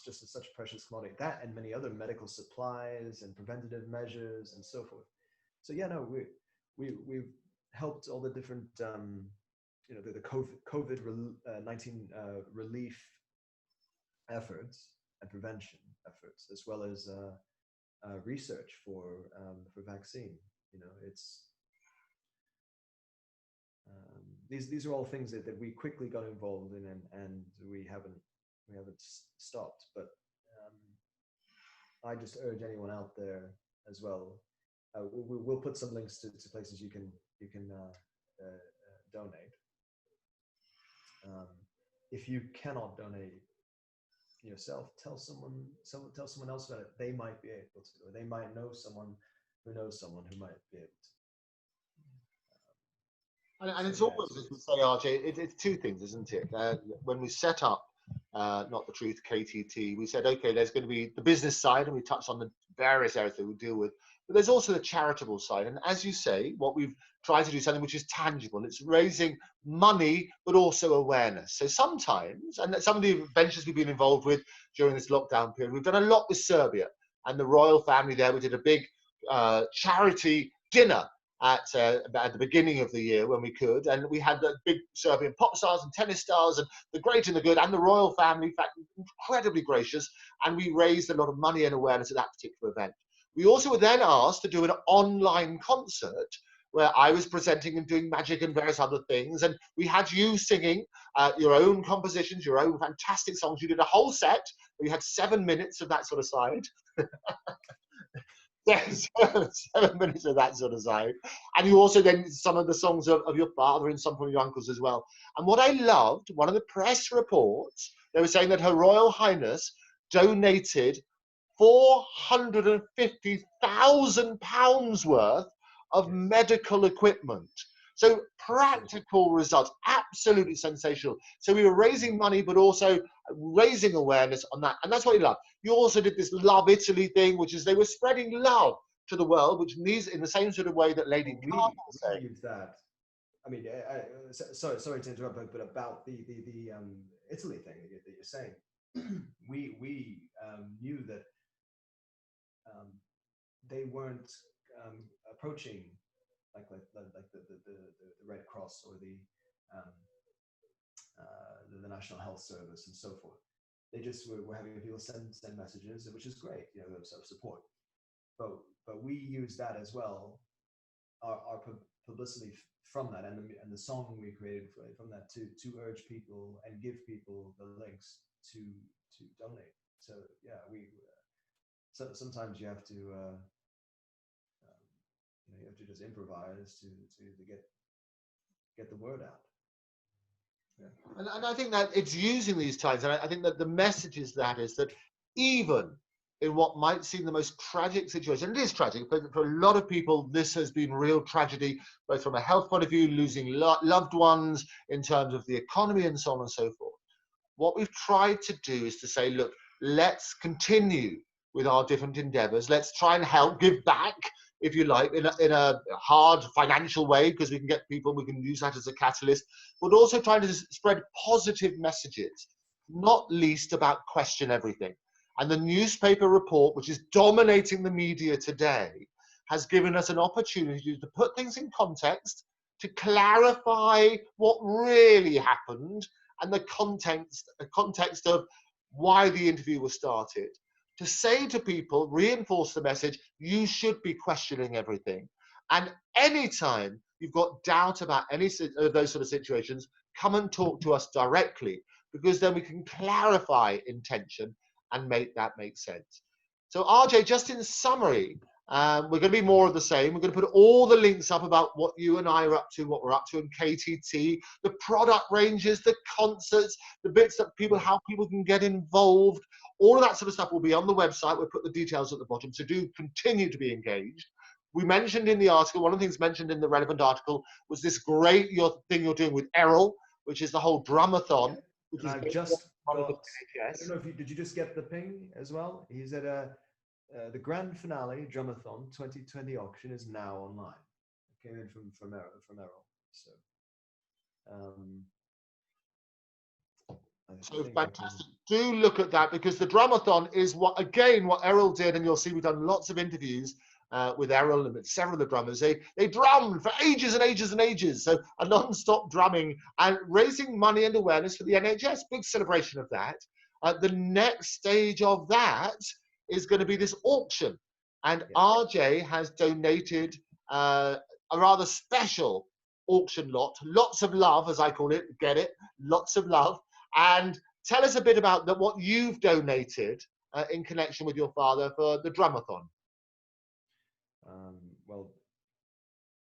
just such a precious commodity. That and many other medical supplies and preventative measures and so forth. So yeah, no, we've helped all the different the COVID-19 relief efforts and prevention efforts, as well as research for vaccine. It's these are all things that we quickly got involved in, and we haven't stopped. But I just urge anyone out there as well. We'll put some links to places you can donate. If you cannot donate yourself, tell someone else about it. They might be able to, or they might know someone who knows someone who might be able to. And it's always, as we say, RJ, it's two things, isn't it? When we set up Not the Truth, KTT, we said, okay, there's going to be the business side, and we touched on the various areas that we deal with, but there's also the charitable side. And as you say, what we've tried to do something which is tangible. It's raising money, but also awareness. So sometimes, and some of the ventures we've been involved with during this lockdown period, we've done a lot with Serbia and the royal family there. We did a big charity dinner at the beginning of the year when we could, and we had the big Serbian pop stars and tennis stars and the great and the good and the royal family, in fact, incredibly gracious, and we raised a lot of money and awareness at that particular event. We also were then asked to do an online concert where I was presenting and doing magic and various other things, and we had you singing your own compositions, your own fantastic songs. You did a whole set where you had 7 minutes of that sort of side. Yes, 7 minutes of that sort of side. And you also then some of the songs of your father and some from your uncles as well. And what I loved, one of the press reports, they were saying that Her Royal Highness donated £450,000 worth of medical equipment. So practical results, absolutely sensational. So we were raising money, but also raising awareness on that. And that's what you love. You also did this Love Italy thing, which is they were spreading love to the world, which needs in the same sort of way that Lady Gaga was saying. We use that. I mean, sorry to interrupt, but about the Italy thing that you're saying, we knew that they weren't approaching like the Red Cross or the National Health Service and so forth. They just were having people send messages, which is great, of support. But we use that as well, our publicity from that, and the song we created from that to urge people and give people the links to donate. So yeah, so sometimes you have to you have to just improvise to get the word out. Yeah. And I think that it's using these times, and I think that the message is that even in what might seem the most tragic situation, and it is tragic, but for a lot of people, this has been real tragedy, both from a health point of view, losing loved ones, in terms of the economy and so on and so forth. What we've tried to do is to say, look, let's continue with our different endeavors. Let's try and help, give back, if you like, in a hard financial way, because we can get people, we can use that as a catalyst, but also trying to spread positive messages, not least about question everything. And the newspaper report, which is dominating the media today, has given us an opportunity to put things in context, to clarify what really happened, and the context of why the interview was started. To say to people, reinforce the message, you should be questioning everything. And anytime you've got doubt about any of those sort of situations, come and talk to us directly, because then we can clarify intention and make that make sense. So RJ, just in summary, we're going to be more of the same. We're going to put all the links up about what you and I are up to, what we're up to in KTT, the product ranges, the concerts, the bits that how people can get involved. All of that sort of stuff will be on the website. We'll put the details at the bottom. So do continue to be engaged. We mentioned in the article, one of the things mentioned in the relevant article was this great thing you're doing with Errol, which is the whole drumathon. Which and I've just got, I don't know if did you just get the ping as well? He's at the grand finale drumathon 2020 auction is now online. It came in from Errol. So so fantastic. Do look at that, because the drumathon is what Errol did, and you'll see we've done lots of interviews with Errol and with several of the drummers. They drummed for ages and ages and ages. So a non-stop drumming and raising money and awareness for the NHS. Big celebration of that. The next stage of that is going to be this auction. And Yeah. RJ has donated a rather special auction lot. Lots of love, as I call it. Get it? Lots of love. And tell us a bit about what you've donated in connection with your father for the drumathon. Well,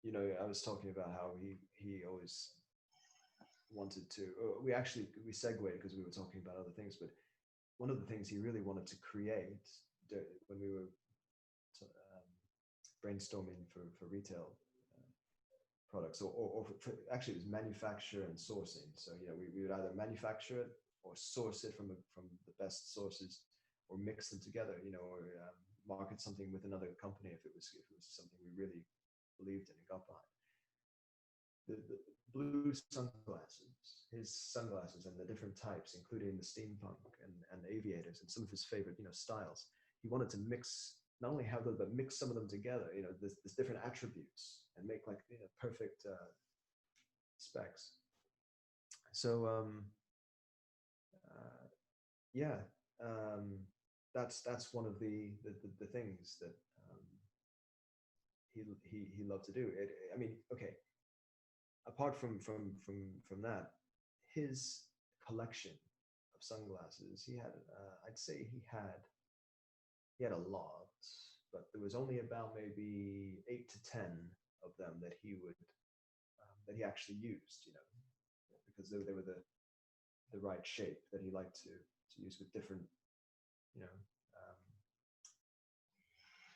you know, I was talking about how he always wanted to. We segued because we were talking about other things, but one of the things he really wanted to create when we were brainstorming for retail products, or actually it was manufacture and sourcing. So you know, we would either manufacture it or source it from the best sources, or mix them together. You know, or market something with another company if it was something we really believed in and got behind. The blue sunglasses, his sunglasses, and the different types, including the steampunk and aviators, and some of his favorite, you know, styles. He wanted to mix, not only have those, but mix some of them together. You know, there's different attributes, and make, like, you know, perfect specs. So yeah, that's one of the things that he loved to do. I mean, okay. Apart from that, his collection of sunglasses, he had, I'd say he had a lot, but there was only about maybe 8 to 10 of them that he would that he actually used, you know, because they were the right shape that he liked to use with different, you know,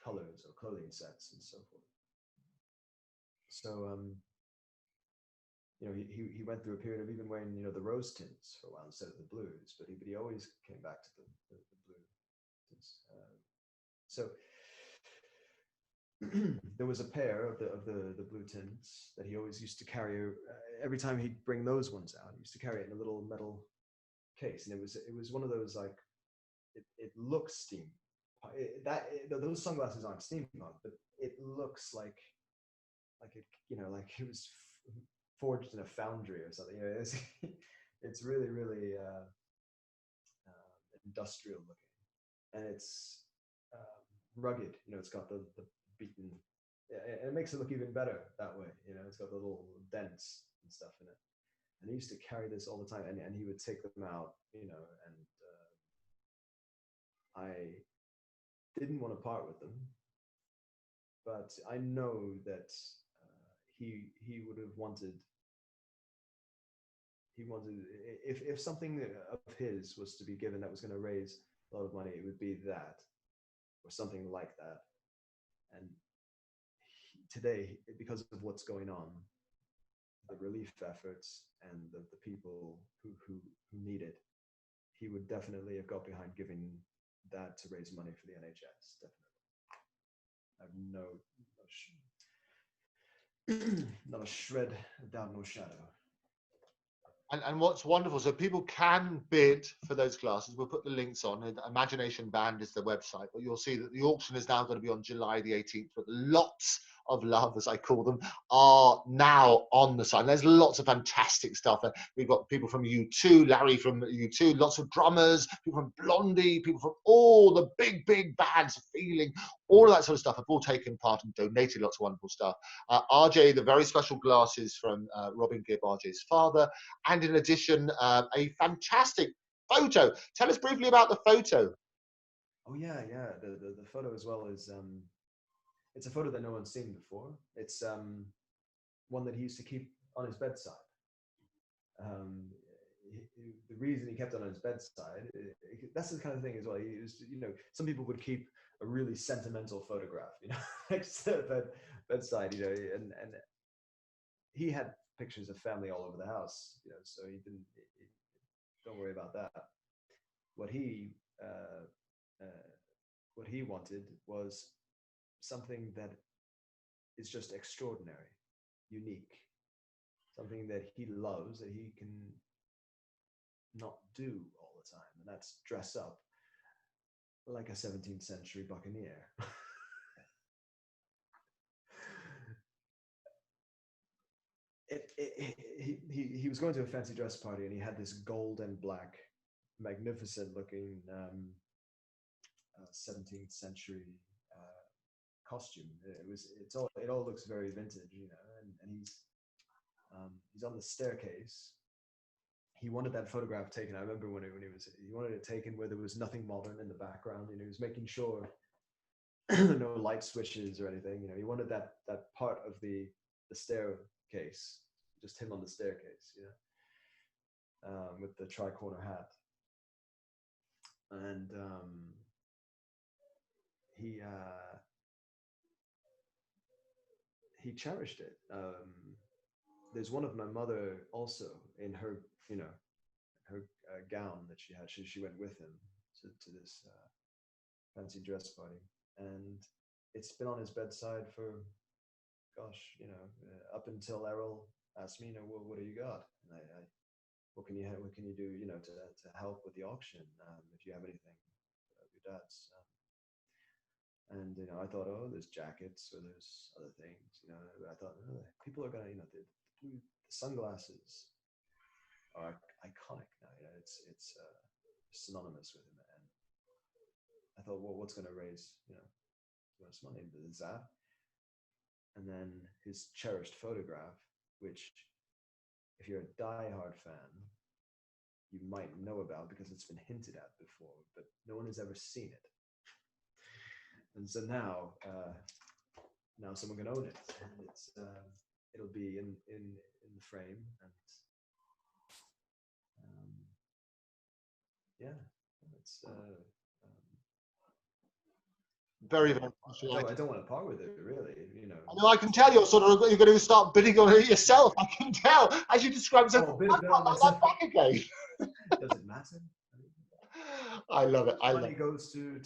colors or clothing sets and so forth. So you know, he went through a period of even wearing, you know, the rose tints for a while instead of the blues, but he always came back to the blue tints. So there was a pair of the blue tints that he always used to carry. Every time he'd bring those ones out, he used to carry it in a little metal case, and it was one of those, like, it looks steam. Those sunglasses aren't steampunk, but it looks like it, you know, like it was forged in a foundry or something. You know, it's really, really industrial looking, and it's rugged. You know, it's got the beaten, and it makes it look even better that way. You know, it's got the little dents and stuff in it. And he used to carry this all the time, and he would take them out. You know, and I didn't want to part with them, but I know that he would have wanted. He wanted, if something of his was to be given that was going to raise a lot of money, it would be that, or something like that. And today, because of what's going on, the relief efforts and the people who need it, he would definitely have got behind giving that to raise money for the NHS. Definitely. I have not a shred of doubt, no shadow. And what's wonderful, so people can bid for those glasses. We'll put the links on. Imagination Band is the website, but you'll see that the auction is now going to be on July the 18th. But lots of love, as I call them, are now on the site. There's lots of fantastic stuff. We've got people from U2, Larry from U2, lots of drummers, people from Blondie, people from all the big bands, Feeling, all of that sort of stuff have all taken part and donated lots of wonderful stuff. RJ, the very special glasses from Robin Gibb, RJ's father, and in addition, a fantastic photo. Tell us briefly about the photo. Oh yeah. The photo as well is it's a photo that no one's seen before. It's one that he used to keep on his bedside. The reason he kept it on his bedside, that's the kind of thing as well. He was, you know, some people would keep a really sentimental photograph, you know, next to the bedside, you know, and he had pictures of family all over the house, you know, so don't worry about that. What he wanted was something that is just extraordinary, unique, something that he loves, that he can not do all the time, and that's dress up like a 17th century buccaneer. he was going to a fancy dress party, and he had this gold and black, magnificent looking 17th century costume. It all looks very vintage, you know. And he's on the staircase. He wanted that photograph taken. I remember when he wanted it taken where there was nothing modern in the background. You know, he was making sure no light switches or anything. You know, he wanted that part of the staircase, just him on the staircase. You know, with the tri-corner hat. And he cherished it. There's one of my mother also in her, you know, her gown that she had. She went with him to this fancy dress party, and it's been on his bedside for, gosh, you know, up until Errol asked me, you know, what do you got? And I what can you do, you know, to help with the auction, if you have anything of your dad's. And you know, I thought, oh, there's jackets or there's other things, you know. I thought, oh, people are gonna, you know, the sunglasses are iconic now. You know, it's synonymous with him. And I thought, well, what's gonna raise, you know, some money? Is that? And then his cherished photograph, which, if you're a diehard fan, you might know about because it's been hinted at before, but no one has ever seen it. And so now someone can own it, and it'll be in the frame, and yeah, it's Very, very I don't want to part with it, really. You know. I know, I can tell you're going to start bidding on it yourself. I can tell as you describe it. Oh, bid on myself. Back again. Does it matter? I love it. Money goes to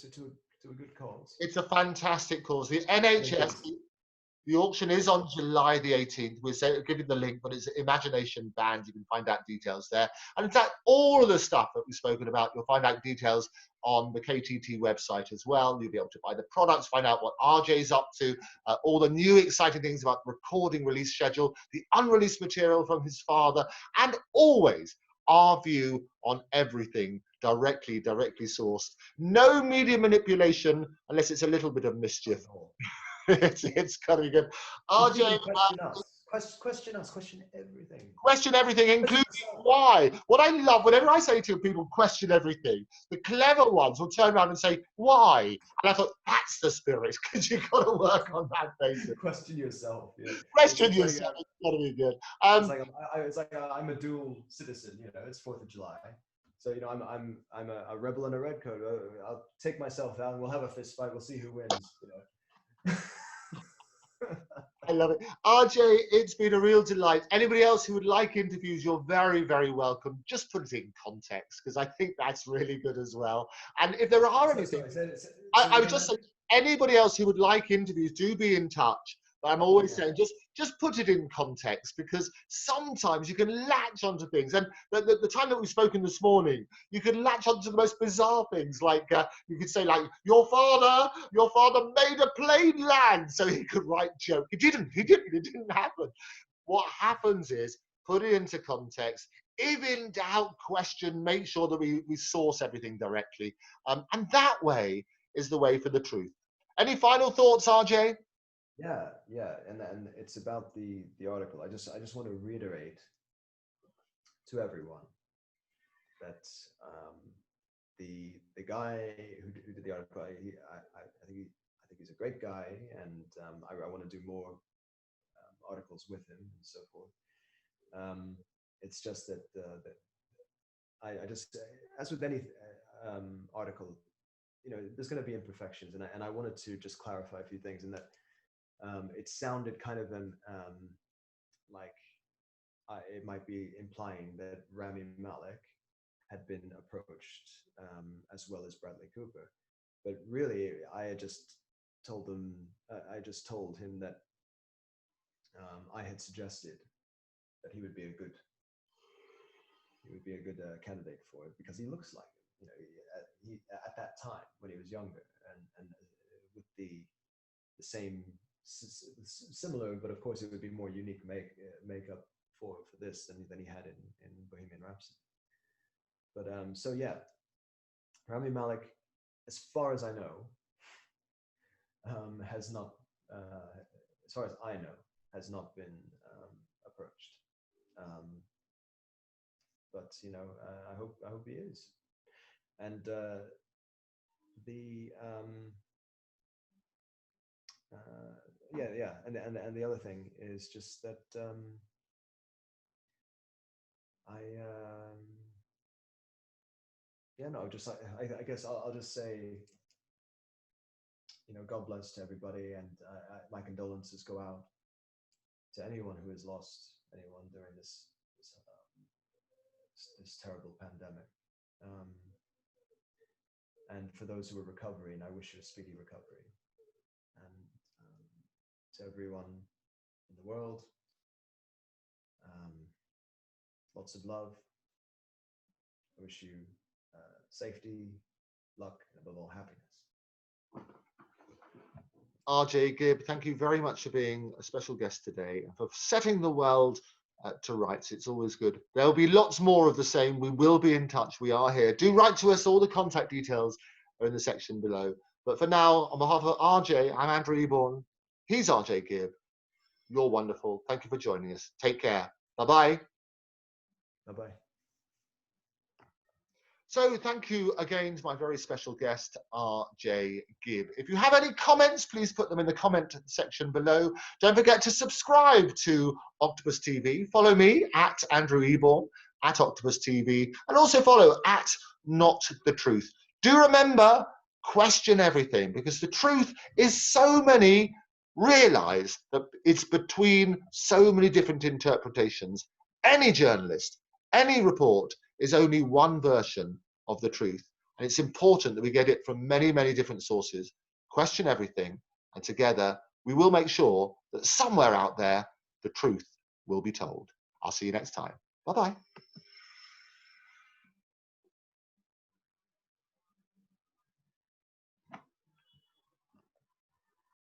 a good cause. It's a fantastic cause. The NHS, the auction is on July the 18th. We'll give you the link, but it's Imagination Band. You can find out details there. And in fact, all of the stuff that we've spoken about, you'll find out details on the KTT website as well. You'll be able to buy the products, find out what RJ's up to, all the new exciting things about the recording release schedule, the unreleased material from his father, and always our view on everything directly sourced. No media manipulation unless it's a little bit of mischief. It's kind of good. RJ, question us, question everything. Question everything, including why. What I love, whenever I say to people, question everything, the clever ones will turn around and say, why? And I thought, that's the spirit, because you've got to work on that basis. Question yourself. Yeah. Question yourself. It's got to be good. It's like I'm a dual citizen. You know, it's 4th of July. So, you know, I'm a rebel in a red coat. I'll take myself out and we'll have a fist fight. We'll see who wins, you know. I love it. RJ, it's been a real delight. Anybody else who would like interviews, you're very, very welcome. Just put it in context, because I think that's really good as well. And if there are anything, I would just say, anybody else who would like interviews, do be in touch. But I'm always saying, just put it in context, because sometimes you can latch onto things. And the time that we've spoken this morning, you could latch onto the most bizarre things. Like you could say, like, your father made a plane land so he could write joke. It didn't happen. What happens is, put it into context. If in doubt, question, make sure that we source everything directly. And that way is the way for the truth. Any final thoughts, RJ? Yeah, and it's about the article. I just want to reiterate to everyone that the guy who did the article, I think he's a great guy, and I want to do more articles with him and so forth. It's just that I just, as with any article, you know, there's going to be imperfections, and I wanted to just clarify a few things, and that. It sounded kind of like it might be implying that Rami Malek had been approached as well as Bradley Cooper, but really I just told him that I had suggested that he would be a good candidate for it because he looks like him. You know, he at that time when he was younger, and with the same. Similar, but of course it would be more unique makeup for this than he had in Bohemian Rhapsody. But so yeah, Rami Malek, as far as I know, has not, as far as I know, has not been approached. But you know, I hope he is. And yeah, and the other thing is just that I guess I'll just say, you know, God bless to everybody, and my condolences go out to anyone who has lost anyone during this terrible pandemic. And for those who are recovering, I wish you a speedy recovery. And to everyone in the world, lots of love. I wish you safety, luck, and above all, happiness. RJ Gibb, thank you very much for being a special guest today and for setting the world to rights. It's always good. There'll be lots more of the same. We will be in touch. We are here. Do write to us. All the contact details are in the section below. But for now, on behalf of RJ, I'm Andrew Eborn. He's RJ Gibb. You're wonderful. Thank you for joining us. Take care. Bye-bye. Bye-bye. So thank you again to my very special guest, RJ Gibb. If you have any comments, please put them in the comment section below. Don't forget to subscribe to Octopus TV. Follow me at Andrew Eborn, at Octopus TV, and also follow at Not the Truth. Do remember, question everything, because the truth is so many realize that it's between so many different interpretations. Any journalist, any report is only one version of the truth. And it's important that we get it from many, many different sources, question everything, and together we will make sure that somewhere out there, the truth will be told. I'll see you next time. Bye-bye.